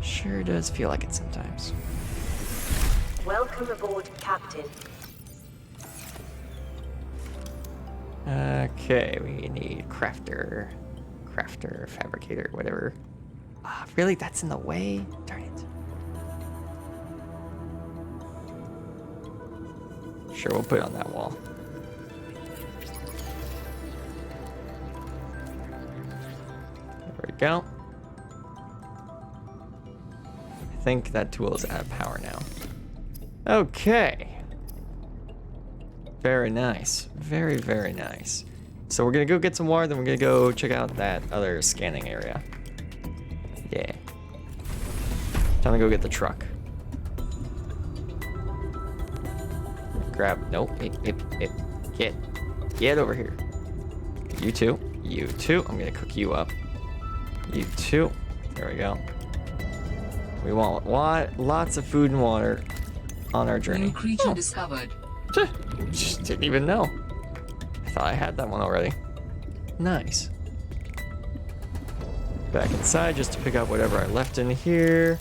Sure does feel like it sometimes. Welcome aboard, Captain. Okay, we need crafter, fabricator, whatever. Really? That's in the way? Darn it. Sure, we'll put it on that wall. There we go. I think that tool is out of power now. Okay. Very nice. Very, very nice. So we're gonna go get some water, then we're gonna go check out that other scanning area. Yeah. Time to go get the truck. Grab, nope, get over here. You too, I'm gonna cook you up. You too, there we go. We want lots of food and water on our journey. New creature discovered. Just didn't even know. I thought I had that one already. Nice. Back inside just to pick up whatever I left in here.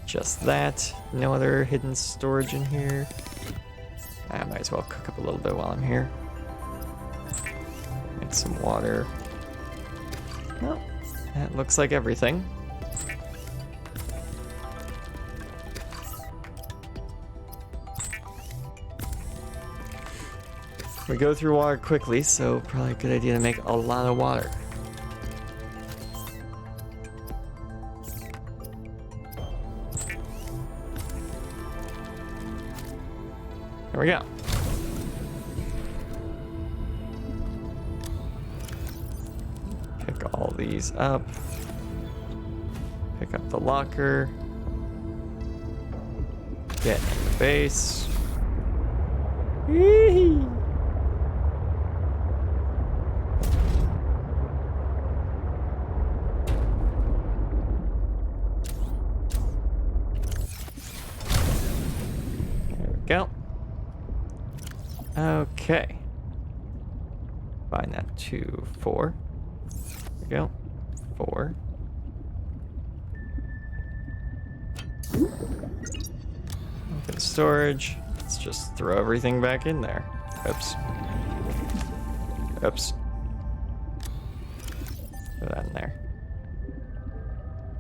Just that. No other hidden storage in here. I might as well cook up a little bit while I'm here. Make some water. Well, that looks like everything. We go through water quickly, so probably a good idea to make a lot of water. There we go. Pick all these up. Pick up the locker. Get in the base. Whee! There we go. Okay. Bind that to 4. There we go. 4. Open storage. Let's just throw everything back in there. Oops. Oops. Throw that in there.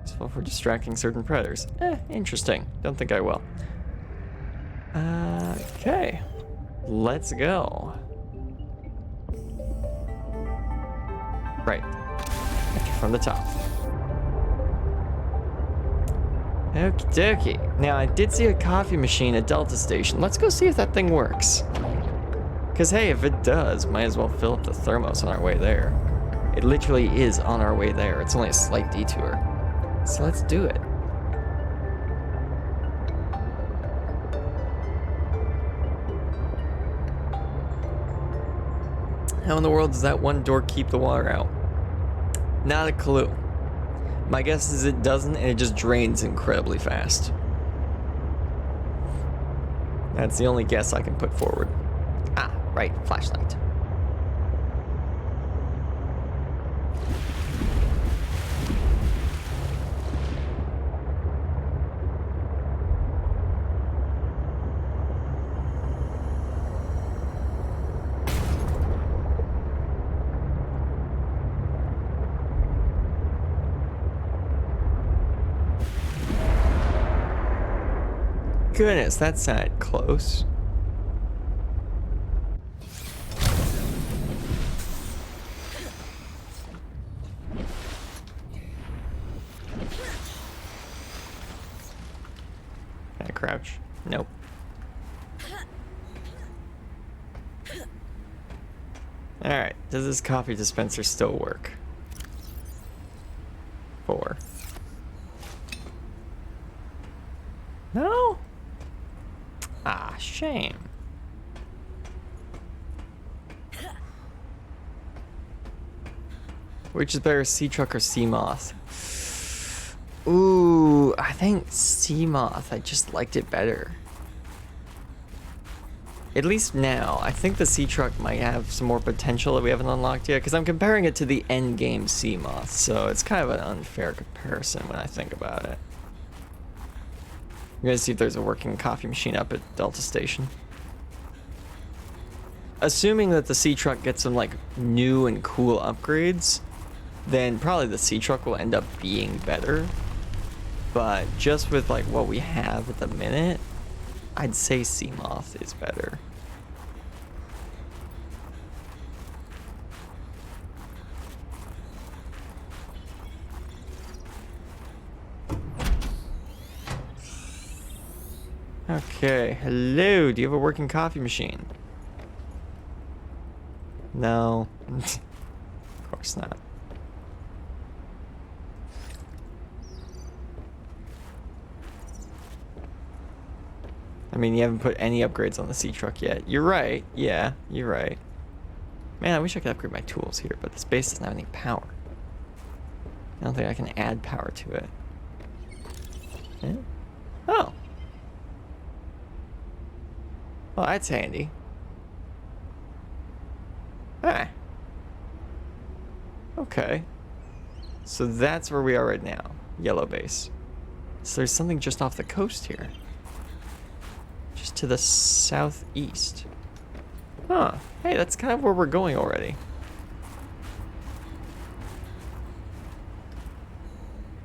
Useful for distracting certain predators. Interesting. Don't think I will. Okay. Let's go. Right. Enter from the top. Okie dokie. Now, I did see a coffee machine at Delta Station. Let's go see if that thing works. Because, hey, if it does, might as well fill up the thermos on our way there. It literally is on our way there. It's only a slight detour. So let's do it. How in the world does that one door keep the water out? Not a clue. My guess is it doesn't, and it just drains incredibly fast. That's the only guess I can put forward. Ah, right, flashlight. Goodness, that sounded close. Can I crouch? Nope. Alright, does this coffee dispenser still work? 4. No? Ah, shame. Which is better, sea truck or sea moth? Ooh, I think sea moth. I just liked it better. At least now. I think the sea truck might have some more potential that we haven't unlocked yet, because I'm comparing it to the end game sea moth, so it's kind of an unfair comparison when I think about it. I'm gonna see if there's a working coffee machine up at Delta Station. Assuming that the sea truck gets some like new and cool upgrades, then probably the sea truck will end up being better. But just with like what we have at the minute, I'd say sea moth is better. Okay, hello, do you have a working coffee machine? No. Of course not. I mean, you haven't put any upgrades on the sea truck yet. You're right, yeah, you're right. Man, I wish I could upgrade my tools here, but this base doesn't have any power. I don't think I can add power to it. Yeah? Oh. Well, that's handy. Ah. Okay. So that's where we are right now. Yellow base. So there's something just off the coast here. Just to the southeast. Huh. Hey, that's kind of where we're going already.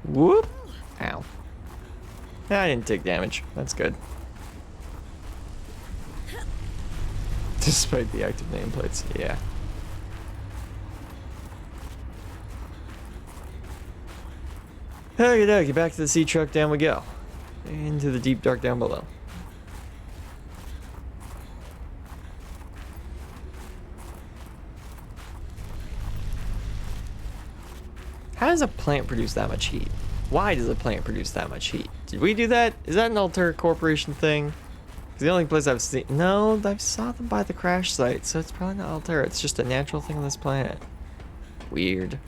Whoop. Ow. I didn't take damage. That's good. Despite the active nameplates, yeah. Okie dokie, back to the sea truck, down we go. Into the deep dark down below. How does a plant produce that much heat? Why does a plant produce that much heat? Did we do that? Is that an Altera Corporation thing? 'Cause the only place I've seen... No, I saw them by the crash site, so it's probably not Altera. It's just a natural thing on this planet. Weird.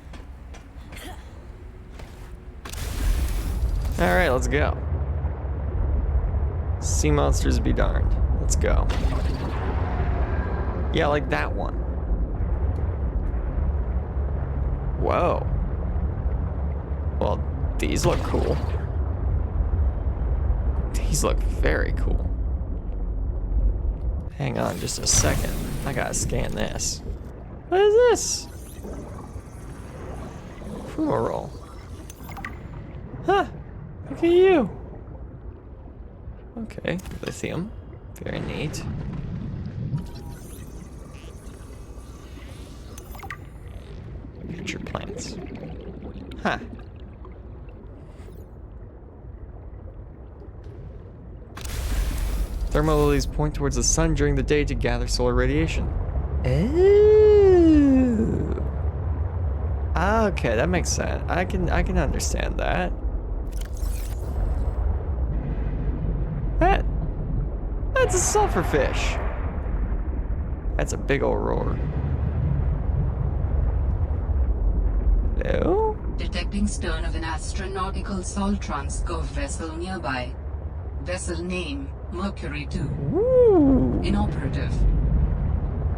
Alright, let's go. Sea monsters be darned. Let's go. Yeah, like that one. Whoa. Well, these look cool. These look very cool. Hang on just a second. I gotta scan this. What is this? Fumarole. Huh. Look at you. Okay, lithium. Very neat. Future plants. Huh. Thermal lilies point towards the sun during the day to gather solar radiation. Ooh. Okay, that makes sense. I can understand that. That's a sulfurfish. That's a big ol' roar. Hello? Detecting stern of an astronautical salt transco vessel nearby. Vessel name, Mercury 2. Ooh. Inoperative.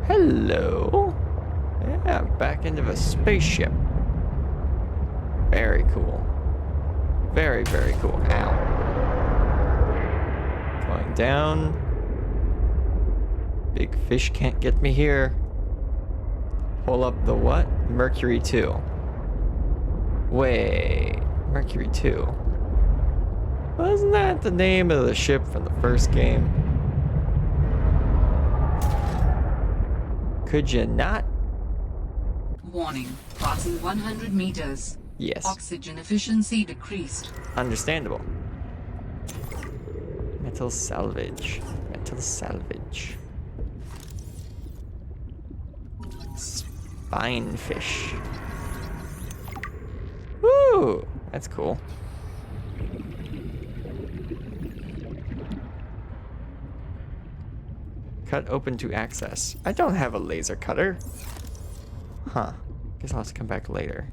Hello. Yeah, back into a spaceship. Very cool. Very, very cool. Ow. Going down. Big fish can't get me here. Pull up the what? Mercury 2. Wait. Mercury 2. Wasn't that the name of the ship from the first game? Could you not? Warning. Passing 100 meters. Yes. Oxygen efficiency decreased. Understandable. Metal salvage. Metal salvage. Spinefish. Woo! That's cool. Cut open to access. I don't have a laser cutter. Huh. Guess I'll have to come back later.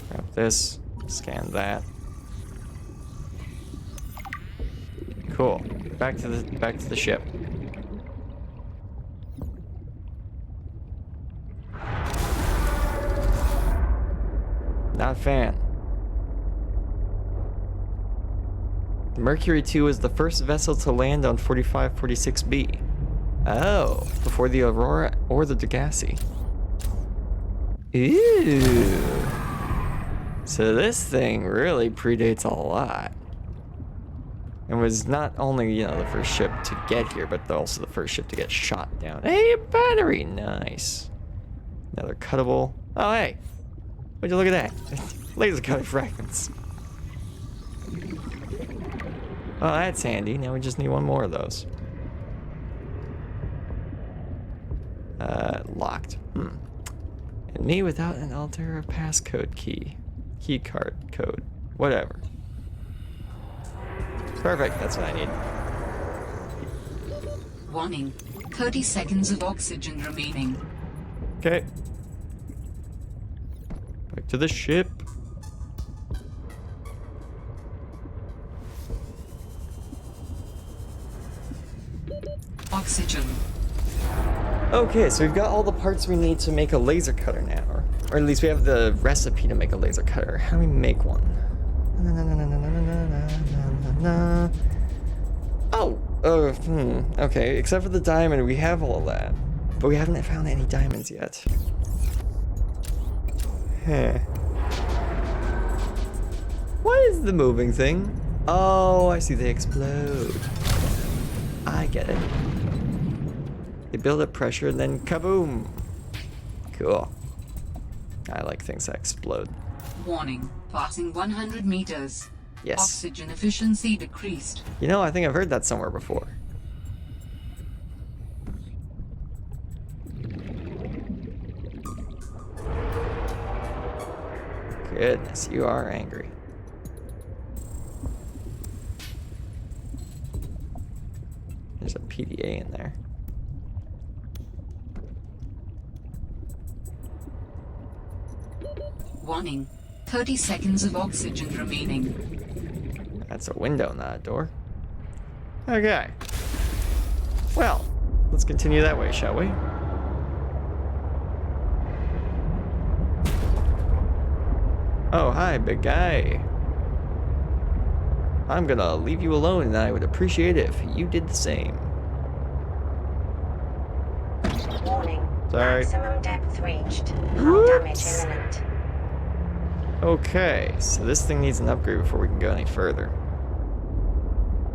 Grab this. Scan that. Cool. Back to the ship. Not a fan. Mercury 2 was the first vessel to land on 4546b. Oh, before the Aurora or the Degassi. Ooh. So this thing really predates a lot. And was not only, you know, the first ship to get here, but also the first ship to get shot down. Hey, a battery! Nice. Another cuttable. Oh, hey. Would you look at that? Laser cutter fragments. Oh, that's handy. Now we just need one more of those. Locked. And me without an Altera passcode key. Key card code. Whatever. Perfect. That's what I need. Warning. 30 seconds of oxygen remaining. Okay. Back to the ship. Oxygen. Okay, so we've got all the parts we need to make a laser cutter now. Or at least we have the recipe to make a laser cutter. How do we make one? Oh! Okay, except for the diamond, we have all of that. But we haven't found any diamonds yet. Huh. What is the moving thing? Oh, I see, they explode. I get it. They build up pressure and then kaboom. Cool. I like things that explode. Warning. Passing 100 meters. Yes. Oxygen efficiency decreased. You know, I think I've heard that somewhere before. Goodness, you are angry. There's a PDA in there. Warning. 30 seconds of oxygen remaining. That's a window, not a door. Okay. Well, let's continue that way, shall we? Oh, hi, big guy. I'm gonna leave you alone, and I would appreciate it if you did the same. Warning. Sorry. Maximum depth reached. Hull damage Whoops. imminent. Okay, so this thing needs an upgrade before we can go any further.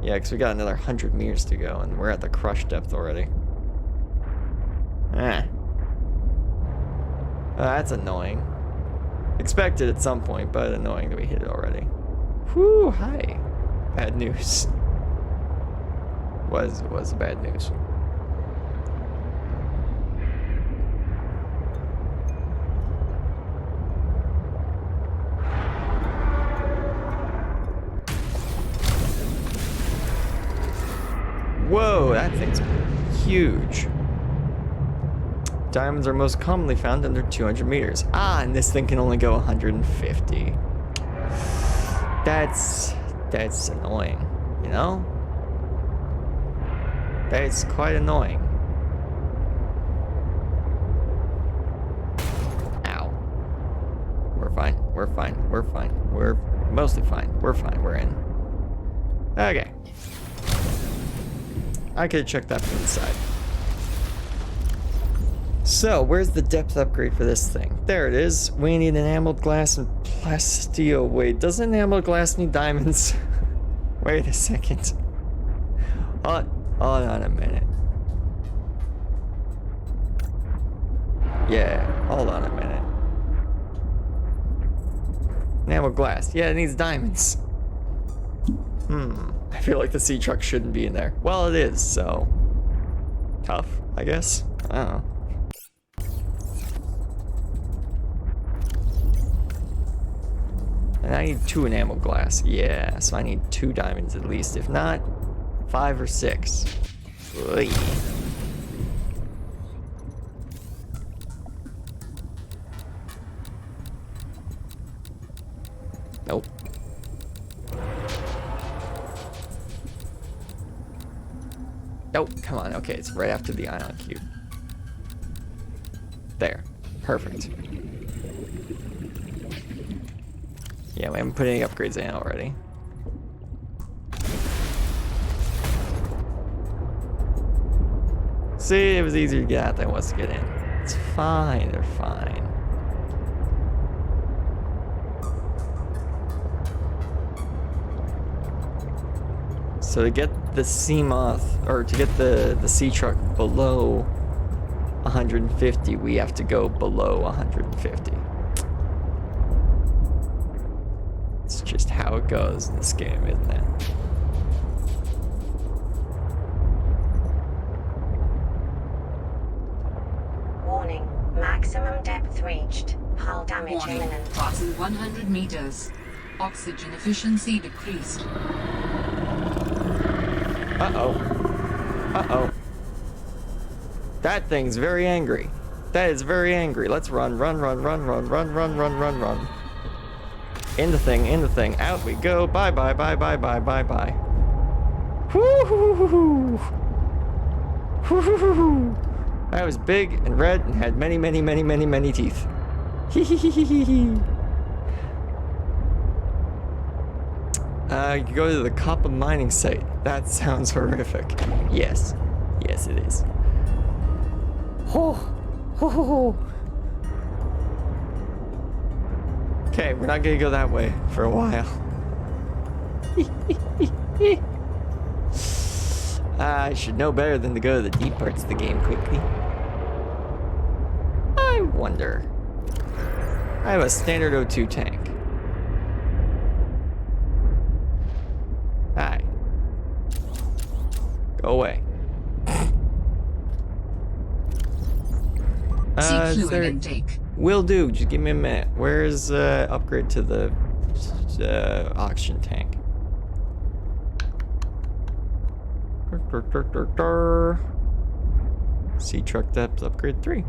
Yeah, because we got another 100 meters to go, and we're at the crush depth already. Ah. That's annoying. Expected at some point, but annoying that we hit it already. Whew, hi. Bad news. Was bad news. Whoa, that thing's huge. Diamonds are most commonly found under 200 meters. Ah, and this thing can only go 150. That's annoying, you know? That's quite annoying. Ow. We're fine, we're fine, we're fine. We're mostly fine, we're fine, we're in. Okay. I could have checked that from the side. So, where's the depth upgrade for this thing? There it is. We need enameled glass and plasteel. Wait, doesn't enameled glass need diamonds? Wait a second. Hold on a minute. Yeah, hold on a minute. Enameled glass. Yeah, it needs diamonds. I feel like the sea truck shouldn't be in there. Well, it is, so... tough, I guess. I don't know. And I need 2 enamel glass. Yeah, so I need 2 diamonds at least. If not, 5 or 6. Oy. Nope. Oh, come on. Okay, it's right after the ion cube. There. Perfect. Yeah, we haven't put any upgrades in already. See, it was easier to get out than it was to get in. It's fine, they're fine. So to get the sea moth, or to get the sea truck below 150, we have to go below 150. It's just how it goes in this game, isn't it? Warning. Maximum depth reached. Hull damage Warning. imminent. Passing 100 meters. Oxygen efficiency decreased. Uh-oh. Uh-oh. That thing's very angry. That is very angry. Let's run, run, run, run, run, run, run, run, run, run. In the thing, in the thing. Out we go. Bye, bye, bye, bye, bye, bye, bye. Woo-hoo-hoo-hoo. Woo-hoo-hoo-hoo. That was big and red and had many, many, many, many, many teeth. Hee-hee-hee-hee-hee. You can go to the copper mining site. That sounds horrific. Yes. Yes, it is. Okay, we're not gonna go that way for a while. I should know better than to go to the deep parts of the game quickly. I wonder. I have a standard O2 tank. Hi. Go away. See is fluid there- intake. Will do. Just give me a minute. Where's upgrade to the oxygen tank? Sea truck depth upgrade 3.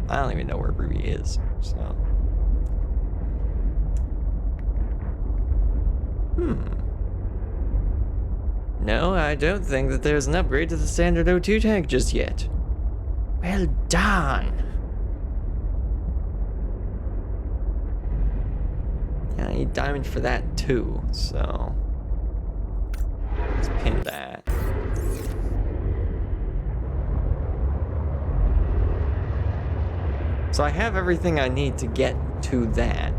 I don't even know where Ruby is, so. No, I don't think that there's an upgrade to the standard O2 tank just yet. Well done. Yeah, I need diamond for that too, so. Let's pin that. So I have everything I need to get to that.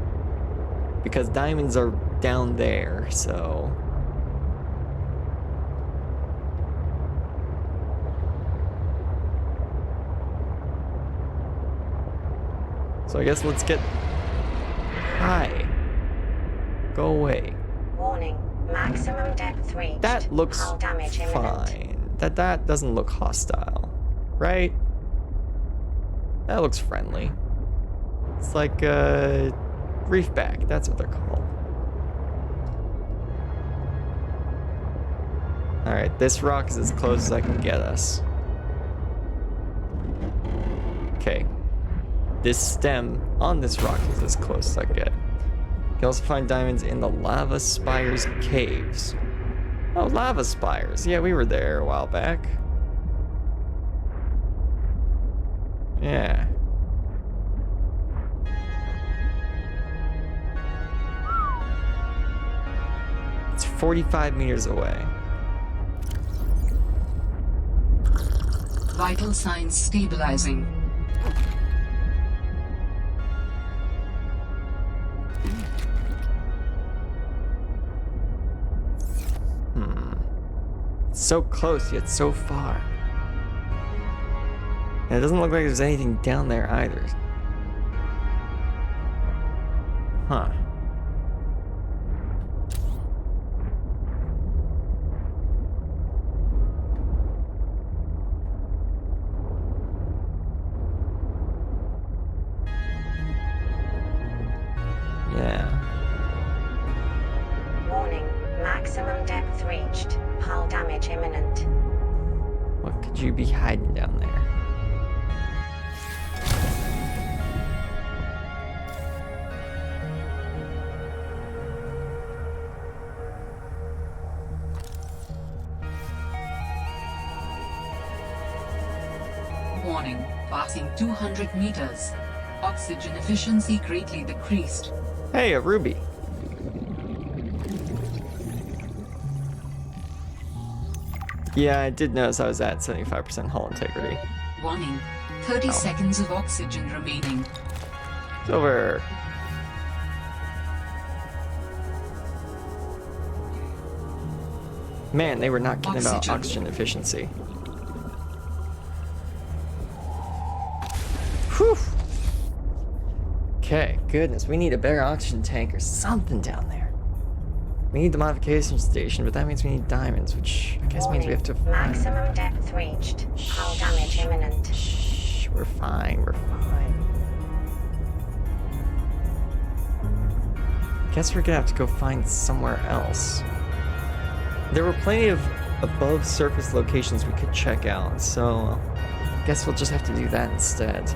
Because diamonds are down there, so. So I guess let's get. Hi. Go away. Warning. Maximum depth reached. That looks Hull damage imminent. fine. That doesn't look hostile, right? That looks friendly. It's like reefback. That's what they're called. All right, this rock is as close as I can get us. Okay. This stem on this rock is as close as I can get. You can also find diamonds in the Lava Spires caves. Oh, Lava Spires. Yeah, we were there a while back. Yeah. It's 45 meters away. Vital signs stabilizing. It's so close, yet so far. And it doesn't look like there's anything down there either. Huh. Yeah. Warning. Maximum depth reached. Hull damage imminent. What could you be hiding down there? Warning. Passing 200 meters. Oxygen efficiency greatly decreased. Hey, a ruby. Yeah, I did notice I was at 75% hull integrity. Warning. 30 seconds of oxygen remaining. It's over. Man, they were not kidding about Oxygen. oxygen efficiency. Whew. Okay, goodness, we need a better oxygen tank or something down there. We need the modification station, but that means we need diamonds, which I guess means we have to find. Maximum depth reached. Hull damage imminent. Shh, we're fine, we're fine. Guess we're gonna have to go find somewhere else. There were plenty of above surface locations we could check out, so I guess we'll just have to do that instead.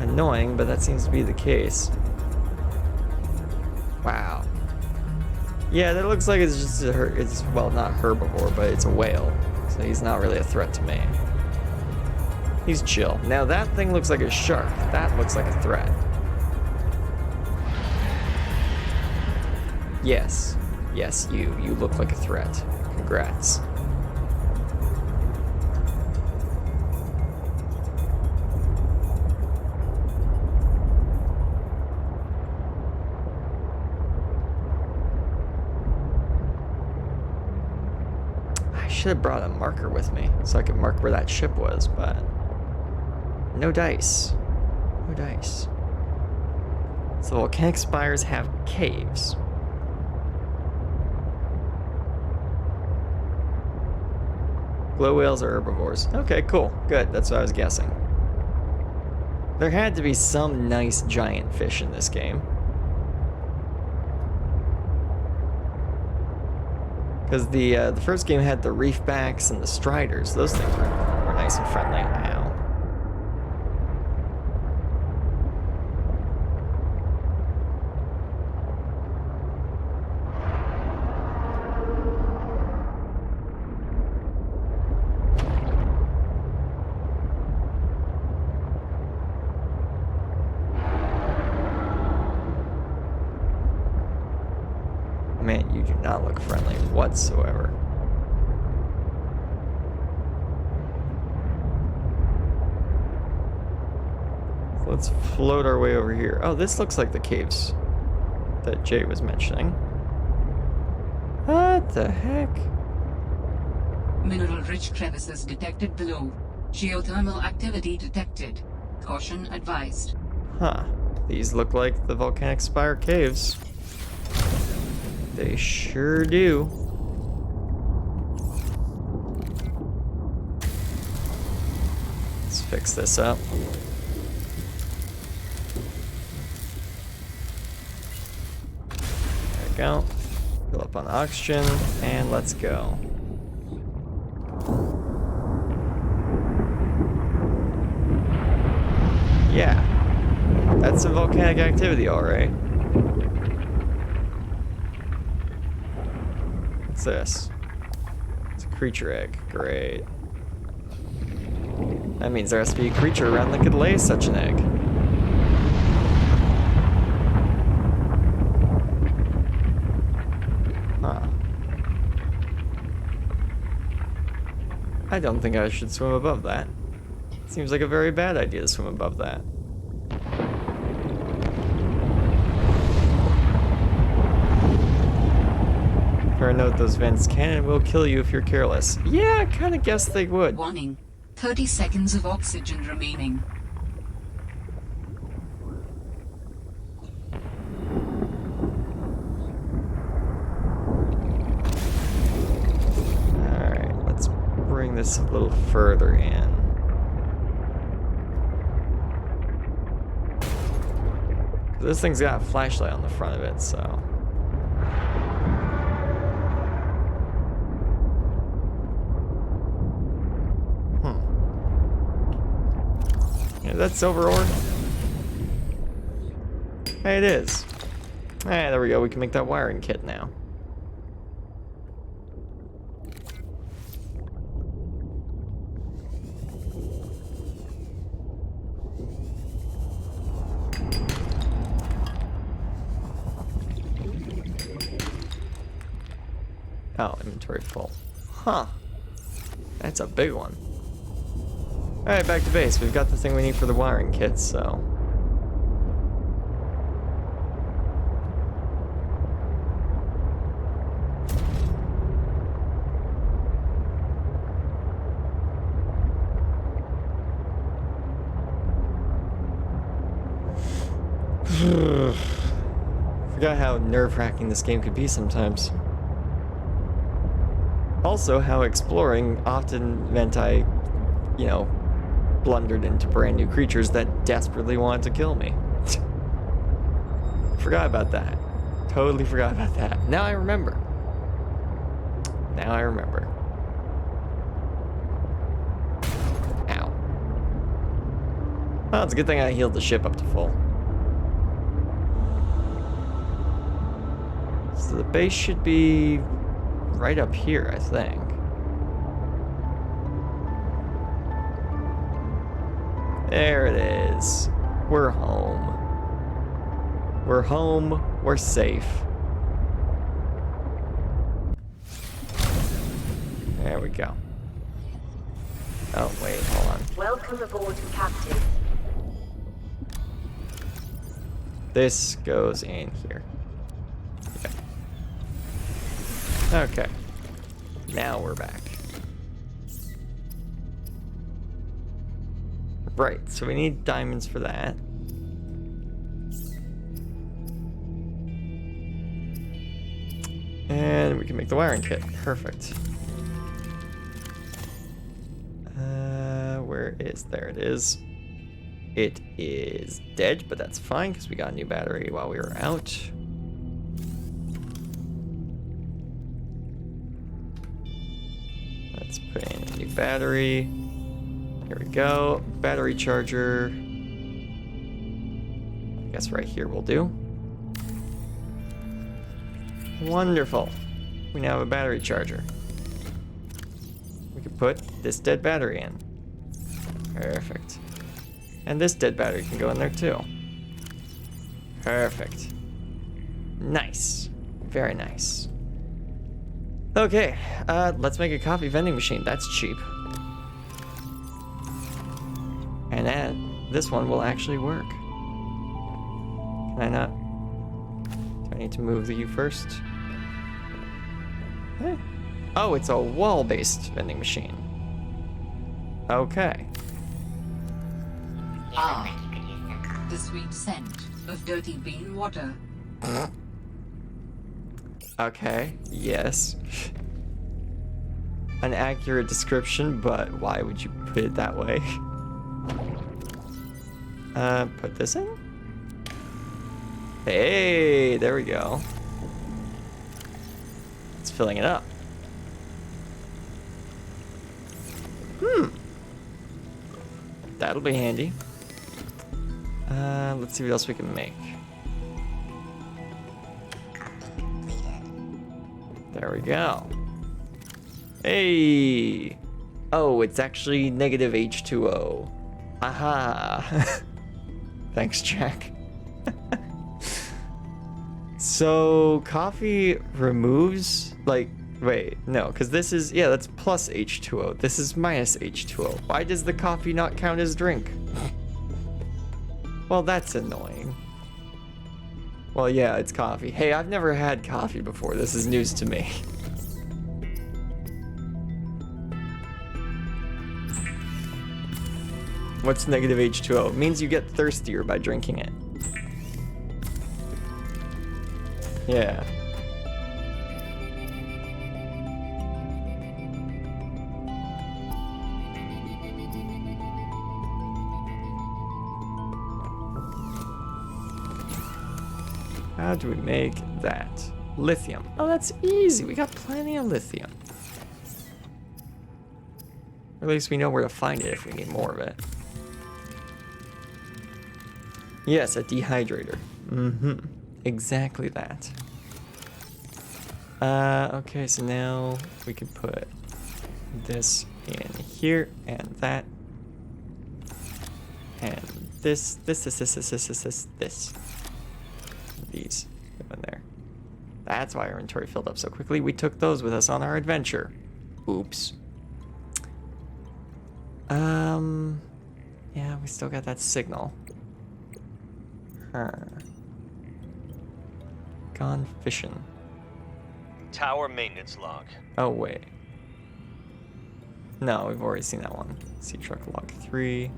Annoying, but that seems to be the case. Wow. Yeah, that looks like it's just it's, well, not herbivore, but it's a whale. So he's not really a threat to me. He's chill. Now that thing looks like a shark. That looks like a threat. Yes. Yes, you look like a threat. Congrats. should have brought a marker with me so I could mark where that ship was, but no dice. No dice. So volcanic spires have caves. Glow whales are herbivores. Okay, cool. Good. That's what I was guessing. There had to be some nice giant fish in this game. Because the first game had the reefbacks and the striders. Those things were nice and friendly. Ow. Man, you do not look friendly whatsoever. So let's float our way over here. Oh, this looks like the caves that Jay was mentioning. What the heck? Mineral-rich crevices detected below. Geothermal activity detected. Caution advised. Huh. These look like the volcanic spire caves. They sure do. Let's fix this up. There we go. Fill up on oxygen, and let's go. Yeah. That's some volcanic activity, alright. What's this? It's a creature egg. Great. That means there has to be a creature around that could lay such an egg. Huh. I don't think I should swim above that. Seems like a very bad idea to swim above that. Fair note, those vents can and will kill you if you're careless. Yeah, I kind of guessed they would. Warning. 30 seconds of oxygen remaining. Alright, let's bring this a little further in. This thing's got a flashlight on the front of it, so... That's silver ore? Hey, it is. Hey, there we go. We can make that wiring kit now. Oh, inventory full. Huh. That's a big one. Alright, back to base. We've got the thing we need for the wiring kit, so... Forgot how nerve-wracking this game could be sometimes. Also, how exploring often meant I, you know, blundered into brand new creatures that desperately wanted to kill me. Forgot about that. Totally forgot about that. Now I remember. Now I remember. Ow. Well, it's a good thing I healed the ship up to full. So the base should be right up here, I think. There it is. We're home. We're home. We're safe. There we go. Oh, wait, hold on. Welcome aboard, Captain. This goes in here. Yeah. Okay. Now we're back. Right, so we need diamonds for that. And we can make the wiring kit. Perfect. Where is... There it is. It is dead, but that's fine because we got a new battery while we were out. Let's put in a new battery. Here we go. Battery charger. I guess right here will do. Wonderful. We now have a battery charger. We could put this dead battery in. Perfect. And this dead battery can go in there too. Perfect. Nice. Very nice. Okay, let's make a coffee vending machine. That's cheap. And then this one will actually work. Can I not? Do I need to move you first? Eh. Oh, it's a wall-based vending machine. Okay. Ah, the sweet scent of dirty bean water. Okay, yes. An accurate description, but why would you put it that way? Put this in? Hey, there we go. It's filling it up. That'll be handy. Let's see what else we can make. There we go. Hey! Oh, it's actually negative H2O. Aha! Thanks, Jack. So, coffee removes, like, wait, no, because this is, yeah, that's plus H2O. This is minus H2O. Why does the coffee not count as drink? Well, that's annoying. Well, yeah, it's coffee. Hey, I've never had coffee before. This is news to me. What's negative H2O? It means you get thirstier by drinking it. Yeah. How do we make that? Lithium. Oh, that's easy. We got plenty of lithium. Or at least we know where to find it if we need more of it. Yes, a dehydrator. Mm-hmm. Exactly that. Okay, so now we can put this in here and that. And this. These go in there. That's why our inventory filled up so quickly. We took those with us on our adventure. Oops. Yeah, we still got that signal. Gone fishing. Tower maintenance log. Oh, wait. No, we've already seen that one. Sea truck log 3.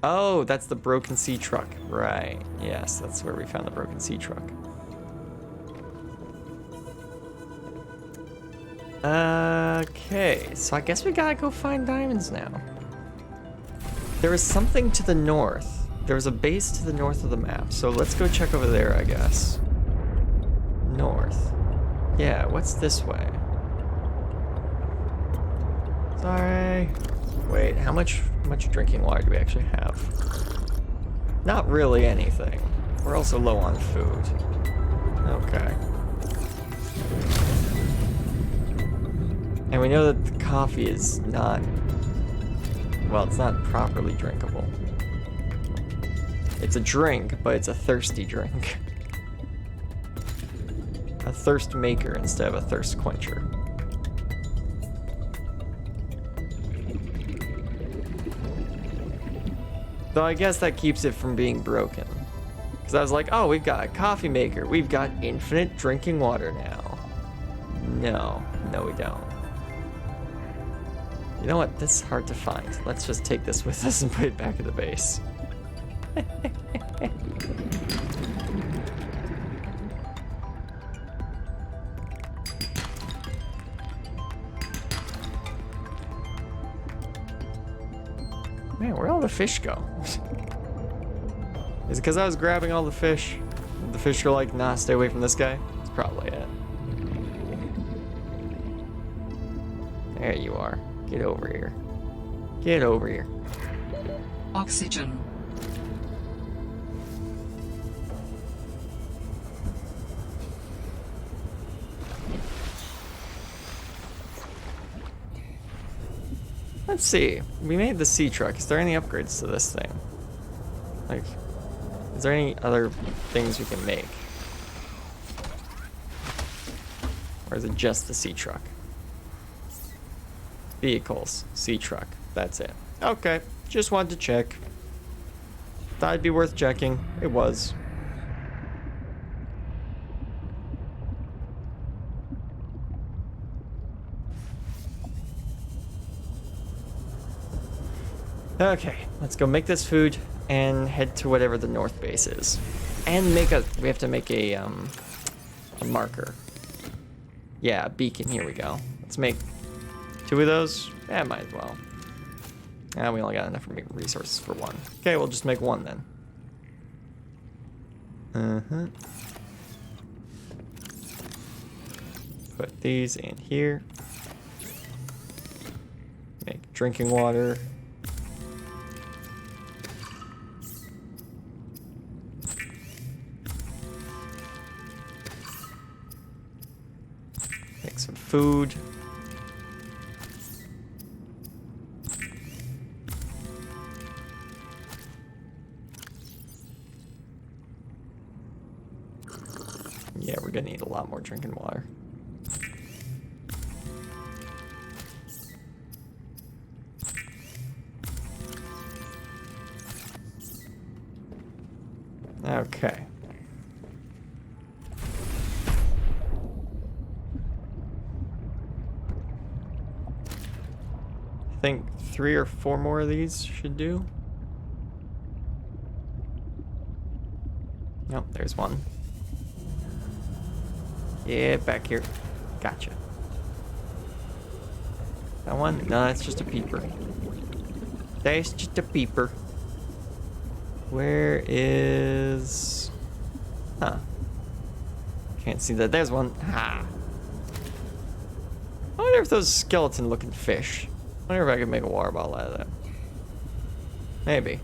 Oh, that's the broken sea truck. Right. Yes, that's where we found the broken sea truck. Okay, so I guess we gotta go find diamonds now. There is something to the north. There was a base to the north of the map, so let's go check over there, I guess. North. Yeah, what's this way? Sorry. Wait, how much drinking water do we actually have? Not really anything. We're also low on food. Okay. And we know that the coffee is not... Well, it's not properly drinkable. It's a drink, but it's a thirsty drink. A thirst maker instead of a thirst quencher. So I guess that keeps it from being broken. Because I was like, oh, we've got a coffee maker. We've got infinite drinking water now. No, we don't. You know what? This is hard to find. Let's just take this with us and put it back at the base. Man, where'd all the fish go? Is it because I was grabbing all the fish? The fish are like, nah, stay away from this guy? That's probably it. There you are. Get over here. Get over here. Oxygen. Let's see. We made the sea truck. Is there any upgrades to this thing? Like, is there any other things we can make? Or is it just the sea truck? Vehicles, sea truck. That's it. Okay, just wanted to check. Thought it'd be worth checking. It was. Okay, let's go make this food and head to whatever the north base is. And we have to make a marker. Yeah, a beacon, here we go. Let's make 2 of those. Yeah, might as well. Ah, we only got enough resources for 1. Okay, we'll just make 1 then. Put these in here. Make drinking water. Make some food. Yeah, we're gonna need a lot more drinking water. Okay. I think 3 or 4 more of these should do. Nope, there's 1. Yeah, back here. Gotcha. That one? No, that's just a peeper. That's just a peeper. Where is... Huh. Can't see that. There's one. Ha! I wonder if those skeleton-looking fish. I wonder if I could make a water bottle out of that. Maybe.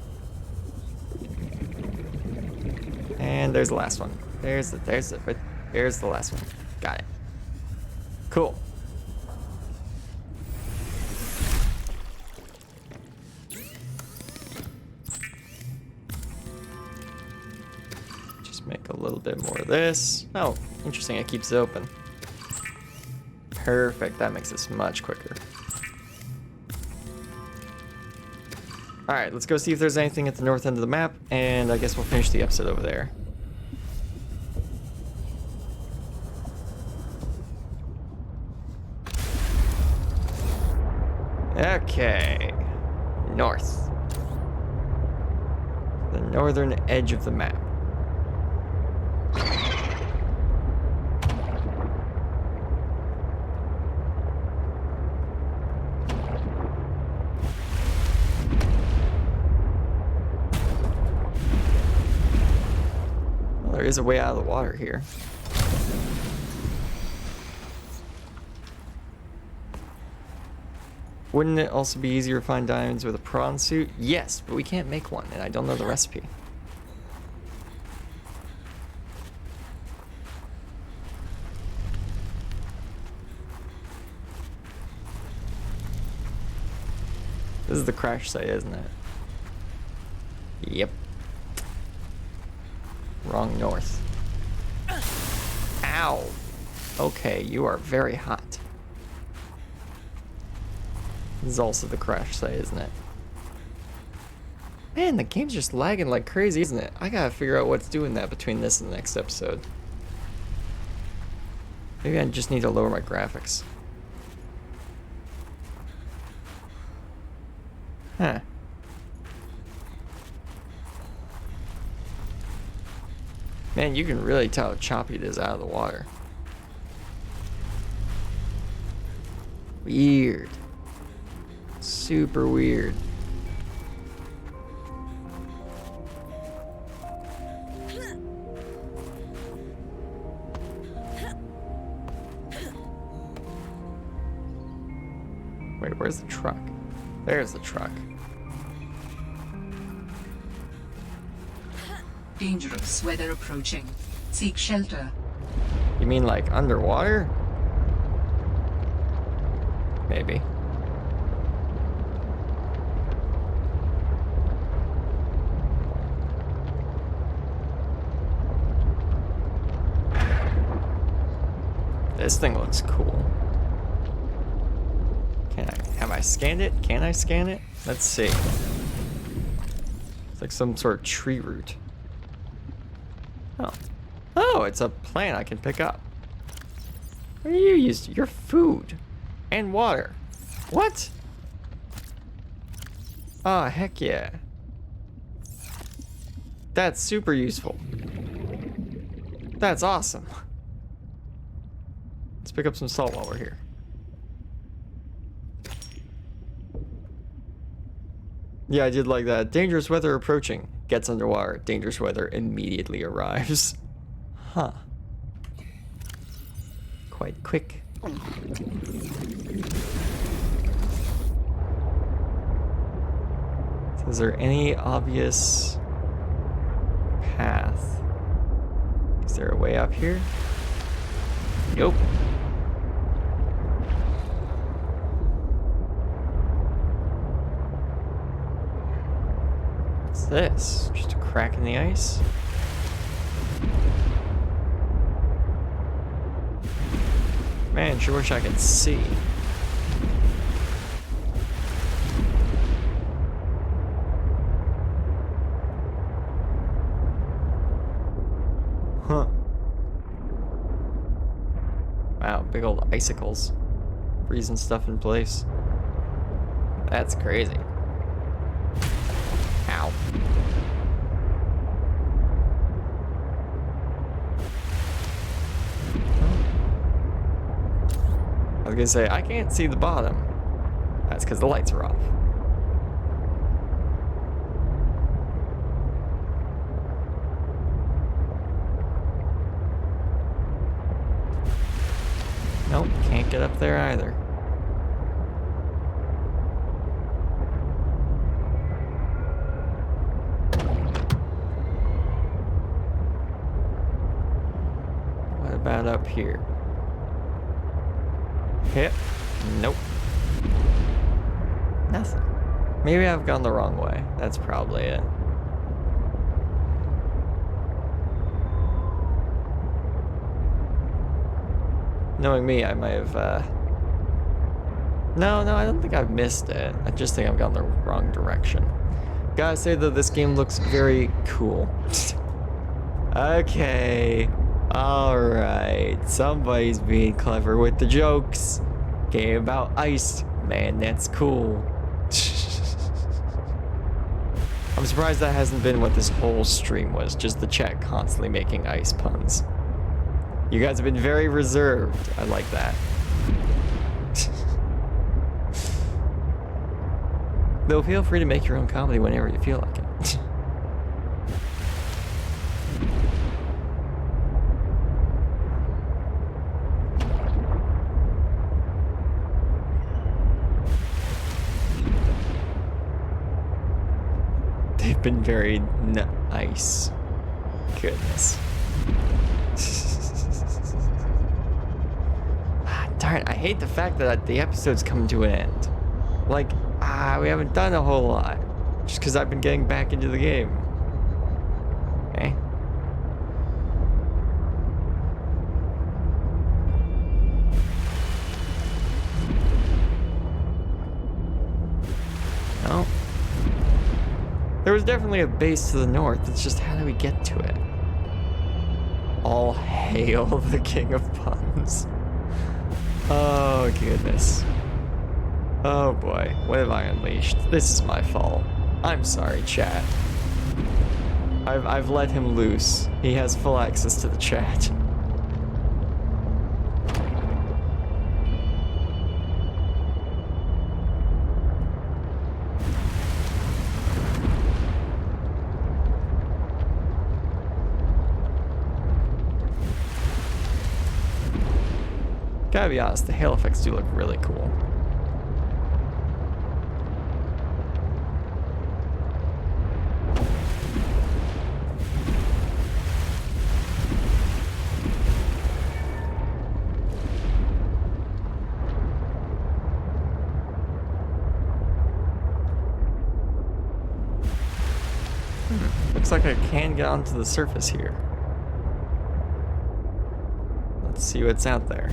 And there's the last one. There's the last one. Got it. Cool. Just make a little bit more of this. Oh, interesting. It keeps it open. Perfect. That makes this much quicker. All right, let's go see if there's anything at the north end of the map, and I guess we'll finish the episode over there. Okay, north. The northern edge of the map. Well, there is a way out of the water here. Wouldn't it also be easier to find diamonds with a prawn suit? Yes, but we can't make one, and I don't know the recipe. This is the crash site, isn't it? Yep. Wrong north. Ow! Okay, you are very hot. This is also the crash site, isn't it? Man, the game's just lagging like crazy, isn't it? I gotta figure out what's doing that between this and the next episode. Maybe I just need to lower my graphics. Huh. Man, you can really tell how choppy it is out of the water. Weird. Super weird. Wait, where's the truck? There's the truck. Dangerous weather approaching. Seek shelter. You mean like underwater? Maybe. This thing looks cool. Have I scanned it? Can I scan it? Let's see. It's like some sort of tree root. Oh. Oh, it's a plant I can pick up. What do you use? Your food. And water. What? Oh, heck yeah. That's super useful. That's awesome. Let's pick up some salt while we're here. Yeah, I did like that. Dangerous weather approaching. Gets underwater. Dangerous weather immediately arrives. Huh. Quite quick. So is there any obvious path? Is there a way up here? Nope. What's this? Just a crack in the ice? Man, sure wish I could see. Huh. Wow, big old icicles. Freezing stuff in place. That's crazy. Ow. I was gonna say, I can't see the bottom. That's because the lights are off. Nope, can't get up there either. What about up here? Hit? Nope. Nothing. Maybe I've gone the wrong way. That's probably it. Knowing me, I might have, No, I don't think I've missed it. I just think I've gone the wrong direction. Gotta say, though, this game looks very cool. Okay. Alright. Somebody's being clever with the jokes. Game about ice. Man, that's cool. I'm surprised that hasn't been what this whole stream was. Just the chat constantly making ice puns. You guys have been very reserved. I like that. Though feel free to make your own comedy whenever you feel like it. They've been very nice. Goodness. Darn, I hate the fact that the episode's coming to an end. Like, we haven't done a whole lot. Just because I've been getting back into the game. Okay. No. There was definitely a base to the north. It's just, how do we get to it? All hail the king of puns. Oh, goodness. Oh boy, what have I unleashed? This is my fault. I'm sorry, chat. I've let him loose. He has full access to the chat. Gotta be honest, the hail effects do look really cool. Looks like I can get onto the surface here. Let's see what's out there.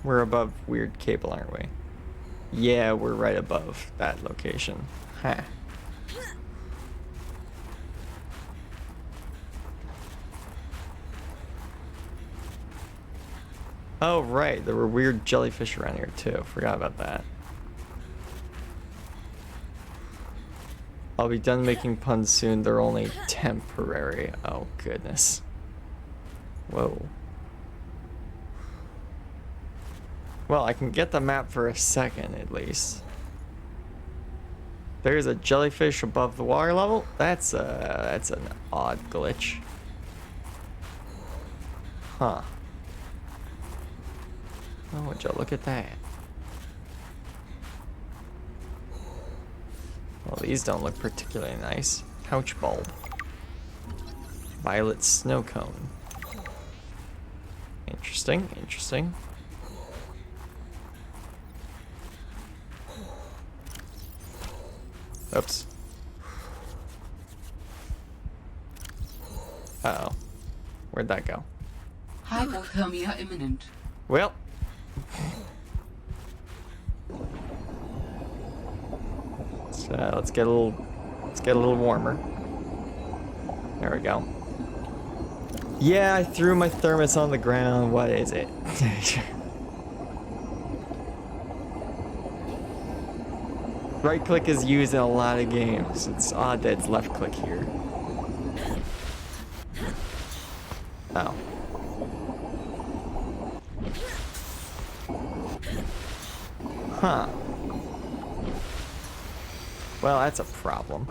We're above weird cable, aren't we? Yeah, we're right above that location. Huh. Oh, right. There were weird jellyfish around here, too. Forgot about that. I'll be done making puns soon. They're only temporary. Oh, goodness. Whoa. Well, I can get the map for a second, at least. There's a jellyfish above the water level. That's an odd glitch. Huh. Oh, would you look at that? Well, these don't look particularly nice. Couch bulb. Violet snow cone. Interesting, interesting. Oops. Uh-oh. Where'd that go? Hypothermia imminent. Well. So let's get a little warmer. There we go. Yeah, I threw my thermos on the ground. What is it? Right click is used in a lot of games. It's odd that it's left click here. Oh. Huh. Well, that's a problem.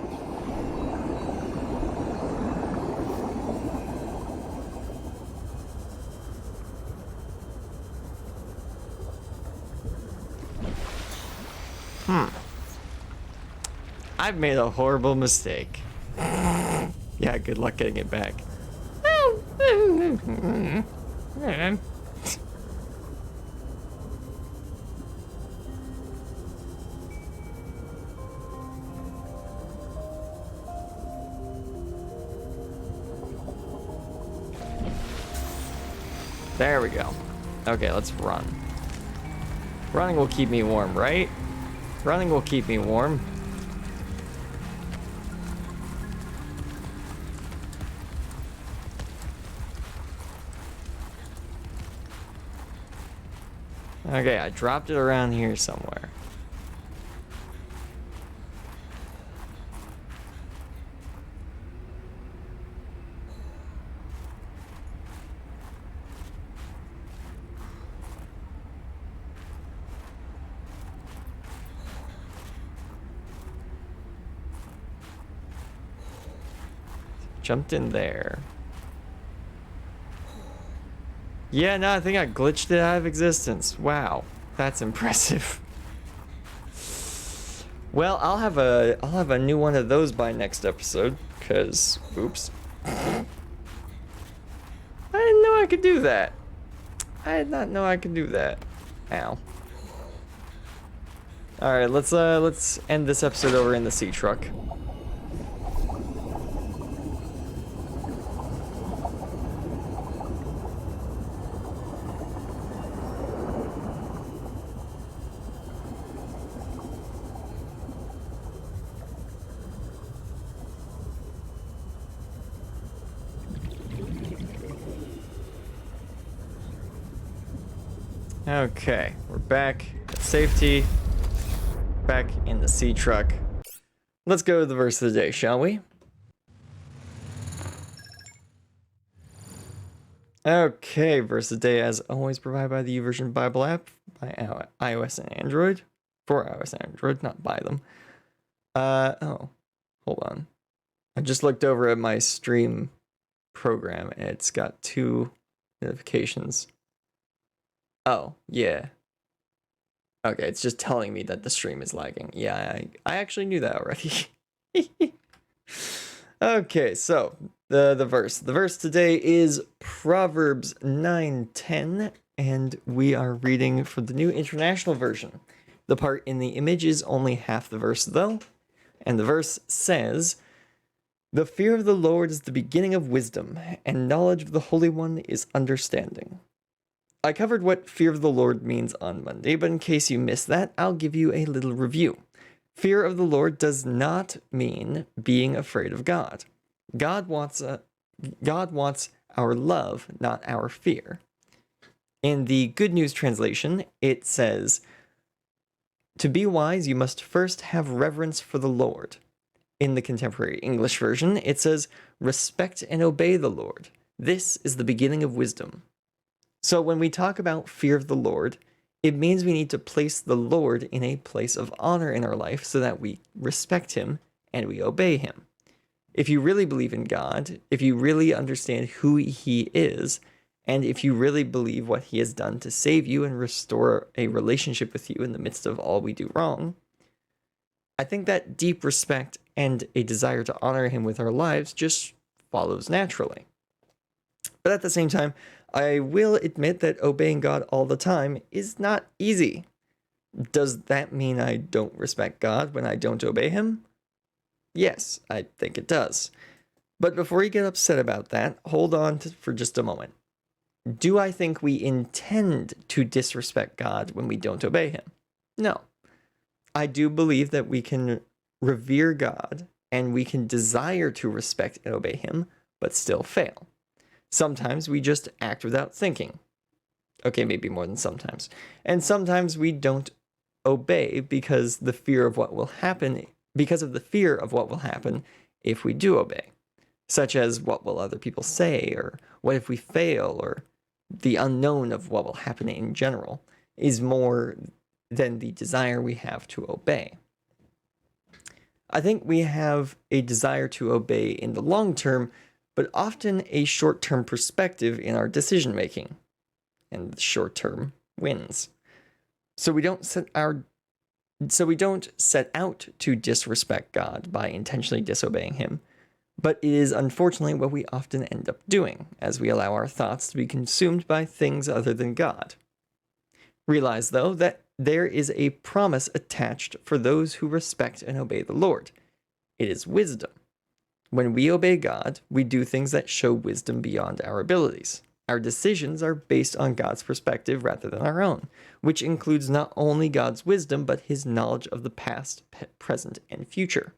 I've made a horrible mistake. Yeah, good luck getting it back. There we go. Okay, let's run. Running will keep me warm, right? Running will keep me warm. Okay, I dropped it around here somewhere. Jumped in there. Yeah, no, I think I glitched it out of existence. Wow, that's impressive. Well, I'll have a new one of those by next episode, cause oops. I didn't know I could do that. I did not know I could do that. Ow. All right, let's end this episode over in the sea truck. Okay, we're back at safety. Back in the sea truck. Let's go to the verse of the day, shall we? Okay, verse of the day, as always, provided by the YouVersion Bible app by iOS and Android. For iOS and Android, not by them. Oh, hold on. I just looked over at my stream program and it's got 2 notifications. Oh, yeah. Okay, it's just telling me that the stream is lagging. Yeah, I actually knew that already. Okay, so the verse. The verse today is Proverbs 9:10, and we are reading for the New International Version. The part in the image is only half the verse, though, and the verse says, "The fear of the Lord is the beginning of wisdom, and knowledge of the Holy One is understanding." I covered what fear of the Lord means on Monday, but in case you missed that, I'll give you a little review. Fear of the Lord does not mean being afraid of God. God wants our love, not our fear. In the Good News translation, it says, "To be wise, you must first have reverence for the Lord." In the Contemporary English Version, it says, "Respect and obey the Lord. This is the beginning of wisdom." So when we talk about fear of the Lord, it means we need to place the Lord in a place of honor in our life so that we respect him and we obey him. If you really believe in God, if you really understand who he is, and if you really believe what he has done to save you and restore a relationship with you in the midst of all we do wrong, I think that deep respect and a desire to honor him with our lives just follows naturally. But at the same time, I will admit that obeying God all the time is not easy. Does that mean I don't respect God when I don't obey him? Yes, I think it does. But before you get upset about that, hold on for just a moment. Do I think we intend to disrespect God when we don't obey him? No. I do believe that we can revere God and we can desire to respect and obey him, but still fail. Sometimes we just act without thinking. Okay, maybe more than sometimes. And sometimes we don't obey because of the fear of what will happen if we do obey. Such as, what will other people say, or what if we fail, or the unknown of what will happen in general is more than the desire we have to obey. I think we have a desire to obey in the long term, but often a short-term perspective in our decision-making. And the short term wins. So we don't set out to disrespect God by intentionally disobeying him, but it is unfortunately what we often end up doing, as we allow our thoughts to be consumed by things other than God. Realize, though, that there is a promise attached for those who respect and obey the Lord. It is wisdom. When we obey God, we do things that show wisdom beyond our abilities. Our decisions are based on God's perspective rather than our own, which includes not only God's wisdom, but his knowledge of the past, present, and future.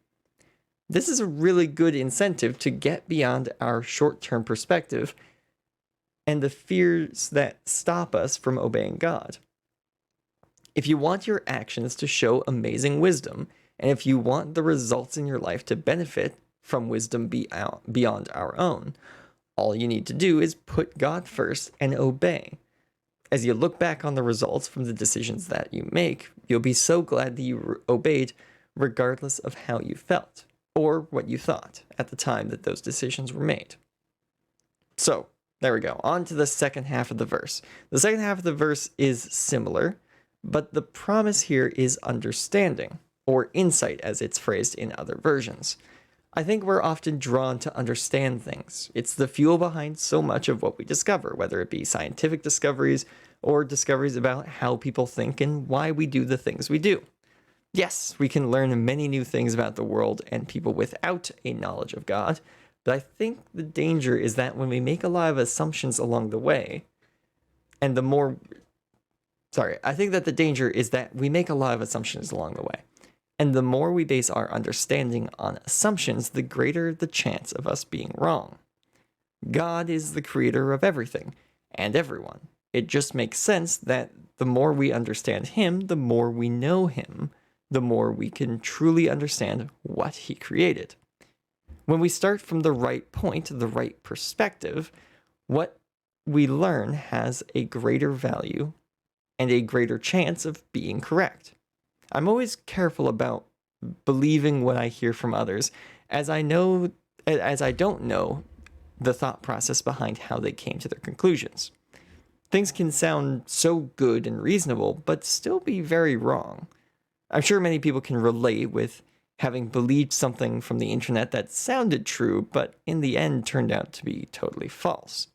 This is a really good incentive to get beyond our short-term perspective and the fears that stop us from obeying God. If you want your actions to show amazing wisdom, and if you want the results in your life to benefit from wisdom beyond our own, all you need to do is put God first and obey. As you look back on the results from the decisions that you make, you'll be so glad that you obeyed regardless of how you felt or what you thought at the time that those decisions were made. So, there we go. On to the second half of the verse. The second half of the verse is similar, but the promise here is understanding, or insight as it's phrased in other versions. I think we're often drawn to understand things. It's the fuel behind so much of what we discover, whether it be scientific discoveries or discoveries about how people think and why we do the things we do. Yes, we can learn many new things about the world and people without a knowledge of God, but I think the danger is that when we make a lot of assumptions along the way, I think that the danger is that we make a lot of assumptions along the way. And the more we base our understanding on assumptions, the greater the chance of us being wrong. God is the creator of everything and everyone. It just makes sense that The more we understand him, the more we know him, the more we can truly understand what he created. When we start from the right point, the right perspective, what we learn has a greater value and a greater chance of being correct. I'm always careful about believing what I hear from others, as I don't know the thought process behind how they came to their conclusions. Things can sound so good and reasonable, but still be very wrong. I'm sure many people can relate with having believed something from the internet that sounded true, but in the end turned out to be totally false.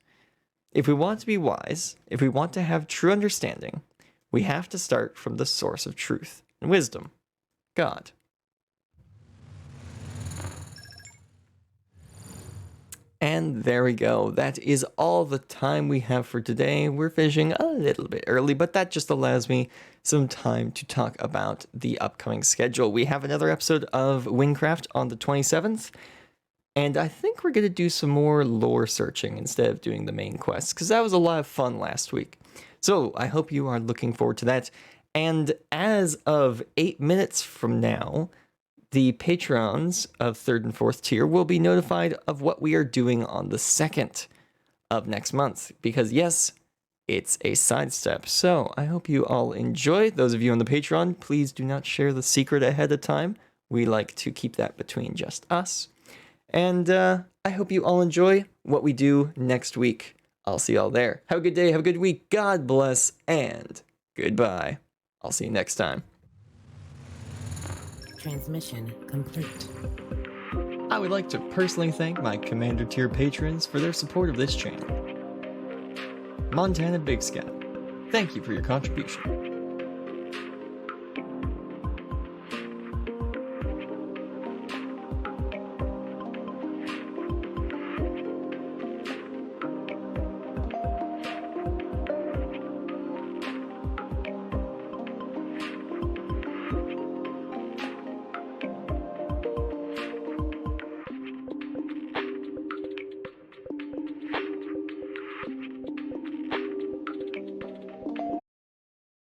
If we want to be wise, if we want to have true understanding, we have to start from the source of truth and wisdom, God. And there we go. That is all the time we have for today. We're finishing a little bit early, but that just allows me some time to talk about the upcoming schedule. We have another episode of Wingcraft on the 27th, and I think we're going to do some more lore searching instead of doing the main quests, because that was a lot of fun last week. So I hope you are looking forward to that. And as of 8 minutes from now, the patrons of 3rd and 4th tier will be notified of what we are doing on the 2nd of next month. Because yes, it's a sidestep. So I hope you all enjoy. Those of you on the Patreon, please do not share the secret ahead of time. We like to keep that between just us. And I hope you all enjoy what we do next week. I'll see y'all there. Have a good day, have a good week. God bless, and goodbye. I'll see you next time. Transmission complete. I would like to personally thank my Commander tier patrons for their support of this channel. Montana Big Scat, thank you for your contribution.